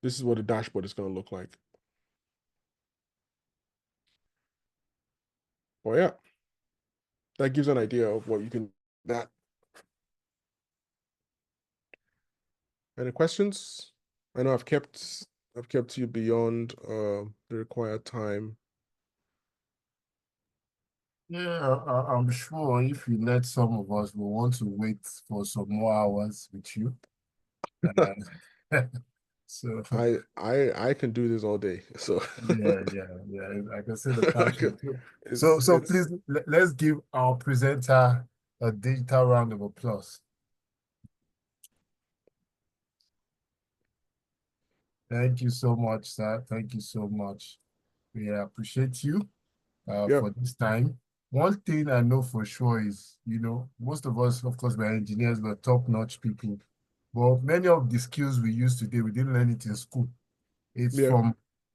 this is what the dashboard is going to look like. Well, yeah, that gives an idea of what you can that. Any questions? I know I've kept you beyond the required time. Yeah, I'm sure if you let some of us, we want to wait for some more hours with you. So I can do this all day. So yeah. I can see the I passion can, too. So it's so it's please let's give our presenter a digital round of applause. Thank you so much, sir. Thank you so much. We appreciate you yeah, for this time. One thing I know for sure is, most of us, of course, we're engineers, we're top-notch people. But many of the skills we use today, we didn't learn it in school. It's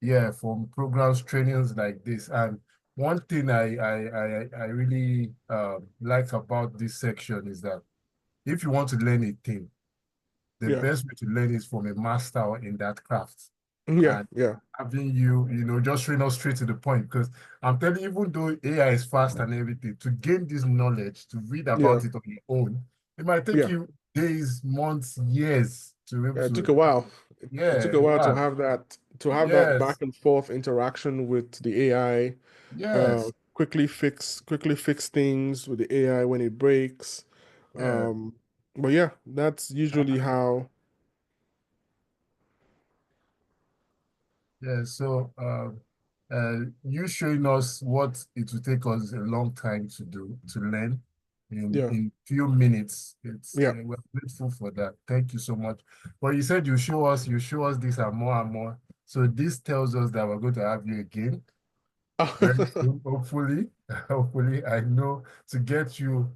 yeah, from programs, trainings like this. And one thing I really like about this section is that if you want to learn a thing, the yeah, best way to learn is from a master in that craft. yeah, And yeah, having just straight us straight to the point, because I'm telling you, even though AI is fast and everything, to gain this knowledge, to read yeah, about it on your own, it might take yeah. you days, months, years to be able Yeah, it took to, a while. It took yeah, a while to wow, have that back yes, and forth interaction with the AI. yes, Quickly fix things with the AI when it breaks. yeah. Um, but yeah, that's usually how. Yeah, so you showing us what it will take us a long time to do, to learn Yeah, in few minutes. yeah. We're grateful for that. Thank you so much. But you said you show us this and more. So this tells us that we're going to have you again very soon, hopefully. Hopefully, I know to get you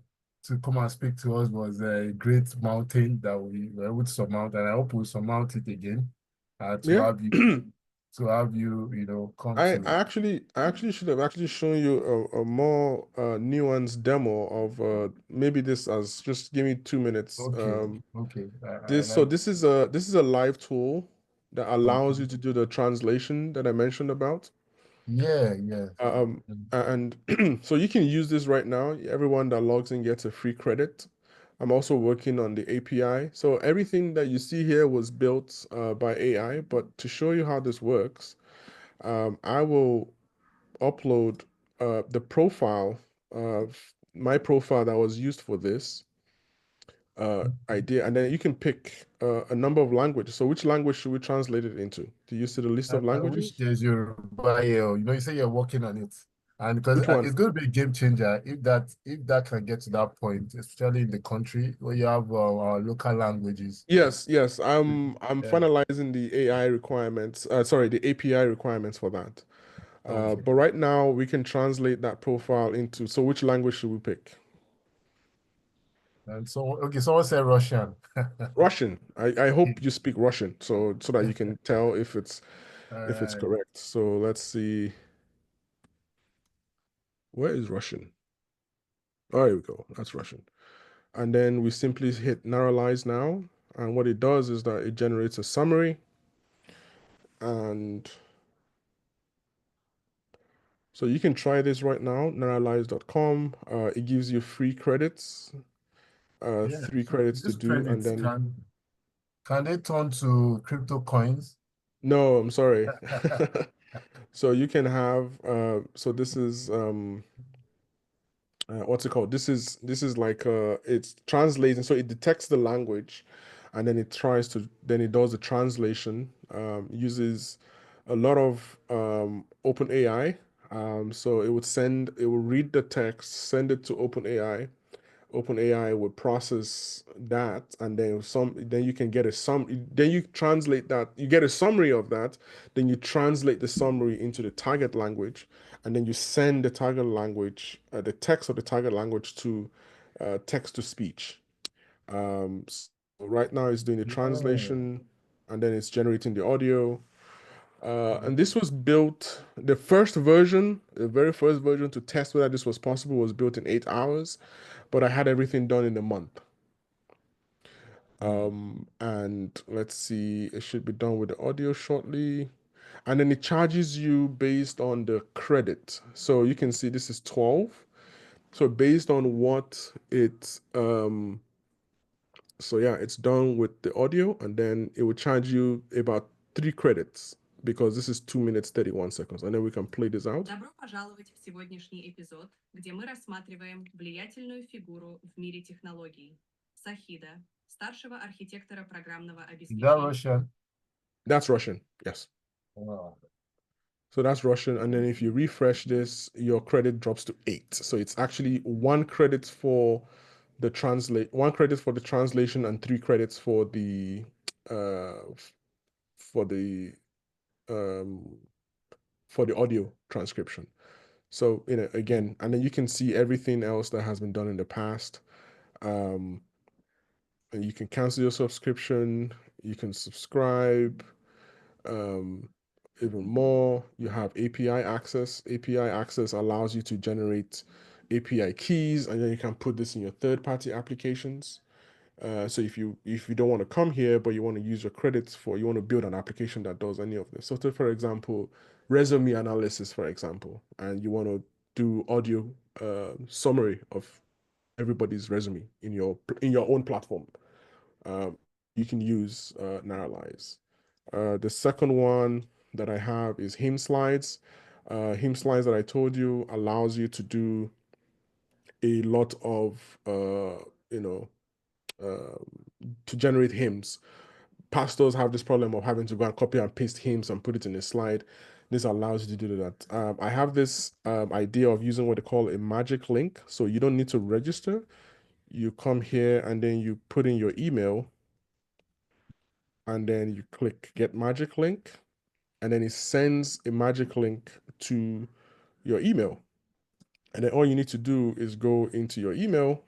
to come and speak to us was a great mountain that we were able to surmount, and I hope we'll surmount it again to Yeah. have you come I, to. I actually I actually should have actually shown you a more nuanced demo of maybe this as just give me 2 minutes. Okay, okay. I This so like. this is a live tool that allows Okay. you to do the translation that I mentioned about. Yeah, yeah. Um, and so you can use this right now. Everyone that logs in gets a free credit. I'm also working on the API. So everything that you see here was built by AI, but to show you how this works, I will upload the profile of my profile that was used for this idea, and then you can pick a number of languages. So which language should we translate it into? Do you see the list of I wish languages? there's your bio. You say you're working on it, and because Which one? it's going to be a game changer if that can get to that point, especially in the country where you have our local languages. Yes, yes. I'm Yeah. finalizing the AI requirements. Sorry, the API requirements for that. Okay. But right now we can translate that profile into. So which language should we pick? And so okay, someone said Russian. Russian. I hope you speak Russian, so that you can tell All if it's right. correct. So let's see. Where is Russian? Oh, here we go. That's Russian. And then we simply hit Narrowlize now. And what it does is that it generates a summary. And so you can try this right now, narrowlize.com. It gives you free credits, Yeah. three So credits to this do. And credits then, can they turn to crypto coins? no, I'm sorry. So you can have, so this is what's it called? This is like it's translating, so it detects the language, and then it does the translation. Uses a lot of open AI. So it will read the text, send it to open AI. OpenAI would process that, and then you can get then you translate that, you get a summary of that, then you translate the summary into the target language, and then you send the target language, the text of the target language to text to speech. So right now it's doing the Yeah. translation, and then it's generating the audio. And this was built, the very first version to test whether this was possible was built in 8 hours, but I had everything done in a month. And let's see, it should be done with the audio shortly. And then it charges you based on the credit. So you can see this is 12. So based on what so yeah, it's done with the audio, and then it will charge you about 3 credits because this is 2 minutes 31 seconds. And then we can play this out. Добро пожаловать в сегодняшний эпизод, где мы рассматриваем влиятельную фигуру в мире технологий Сахида, старшего архитектора программного Is that обеспечения. Russian? That's Russian, yes. Wow. So that's Russian. And then if you refresh this, your credit drops to 8. So it's actually 1 credit for the translation and 3 credits uh for the um for the audio transcription. So again, and then you can see everything else that has been done in the past. And you can cancel your subscription, you can subscribe. Um, Even more, you have API access. API access allows you to generate API keys, and then you can put this in your third-party applications. So if you don't want to come here, but you want to use your credits you want to build an application that does any of this. So, for example, resume analysis, for example, and you want to do audio summary of everybody's resume in your own platform. You can use Narralize. The second one that I have is hymn slides. Hymn slides that I told you allows you to do a lot of you know to generate hymns. Pastors have this problem of having to go and copy and paste hymns and put it in a slide. This allows you to do that. I have this idea of using what they call a magic link. So you don't need to register. You come here and then you put in your email, and then you click get magic link, and then it sends a magic link to your email. And then all you need to do is go into your email,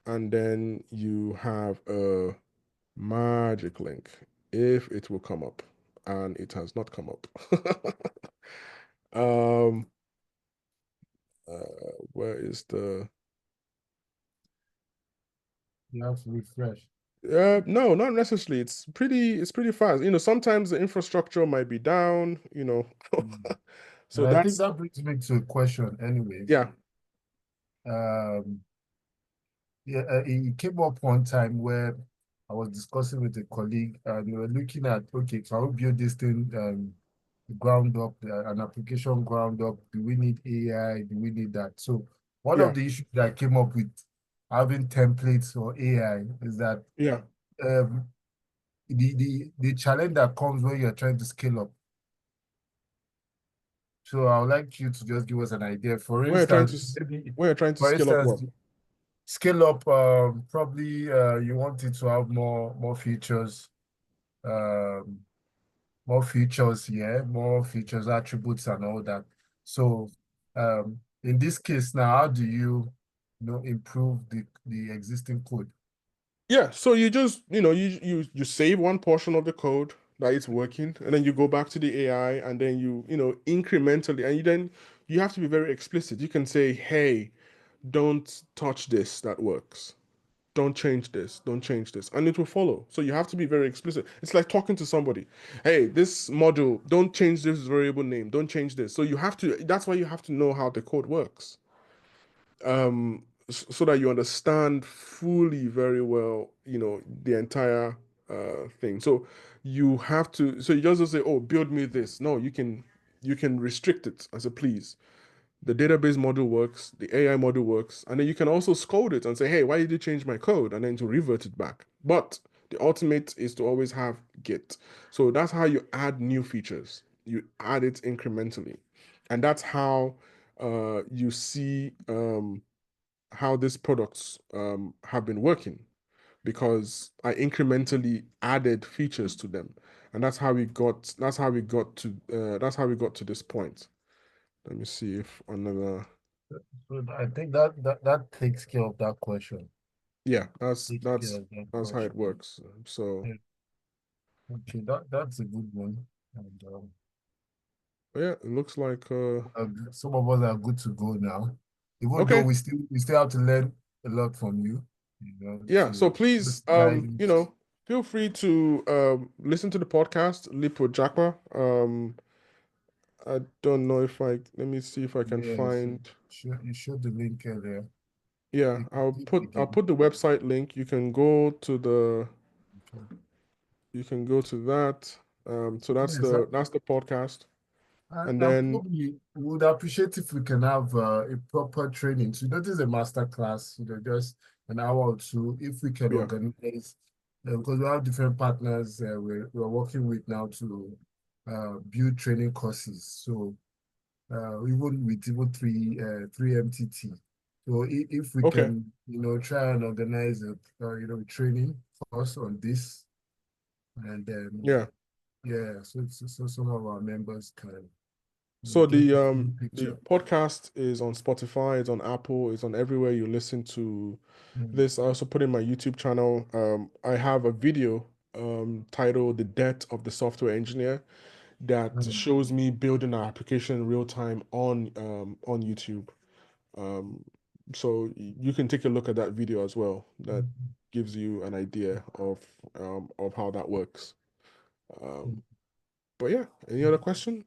and then you have a magic link if it will come up, and it has not come up. um where is the You have to refresh. no, not necessarily. It's pretty fast. Sometimes the infrastructure might be down. So And I think that's that brings me to a question anyways. yeah. Um, yeah, it came up one time where I was discussing with a colleague and we were looking at, okay, can we build this thing ground up, an application ground up? Do we need AI? Do we need that? So one Yeah. of the issues that came up with having templates or AI is that Yeah. um, the challenge that comes when you're trying to scale up. So I would like you to just give us an idea. For When you're trying instance, to maybe, when you're trying to for scale up instance, what? scale up, probably you want it to have more features, um, more features, attributes, and all that. So in this case now, how do you improve the existing code? Yeah, so you just, you save one portion of the code that is working, and then you go back to the AI, and then incrementally, and you have to be very explicit. You can say, hey, don't touch this, that works. Don't change this, don't change this, and it will follow. So you have to be very explicit. It's like talking to somebody. Hey, this module, don't change this variable name, don't change this. So that's why you have to know how the code works. So that you understand fully very well, the entire thing. So you just don't say, oh, build me this. No, you can restrict it as a please. the database model works, the AI model works, and then you can also scold it and say, hey, why did you change my code? And then to revert it back. But the ultimate is to always have Git. So that's how you add new features. You add it incrementally. And that's how you see how these products have been working, because I incrementally added features to them. And that's how we got to this point. Let me see if another. So I think that takes care of that question. Yeah, that's Takes care that's of that that's how it question. works. So Yeah. Okay, that's a good one. And yeah, it looks like some of us are good to go now. Even though okay. we still have to learn a lot from you, Yeah, so to please dive into. feel free to listen to the podcast, Lipo Japa. I don't know if I let me see if I can Yes, find. you showed the link there. Yeah, You can I'll do it I'll again. put the website link. You can go to Okay. that. So Yes, that's the podcast. And and then probably we would appreciate if we can have a proper training. So that is a master class, just an hour or two, if we can yeah, organize, because we have different partners we're working with now to build training courses. So even with even three MTT. So if we okay, can, try and organize a training course on this, and then yeah. yeah, so some of our members can So get the full the picture. podcast is on Spotify, it's on Apple, it's on everywhere you listen to Mm, this. I also put in my YouTube channel. I have a video titled "The Death of the Software Engineer" that mm, shows me building our application in real time on YouTube. Um, so you can take a look at that video as well. That mm, gives you an idea of how that works. mm. But yeah, any other question?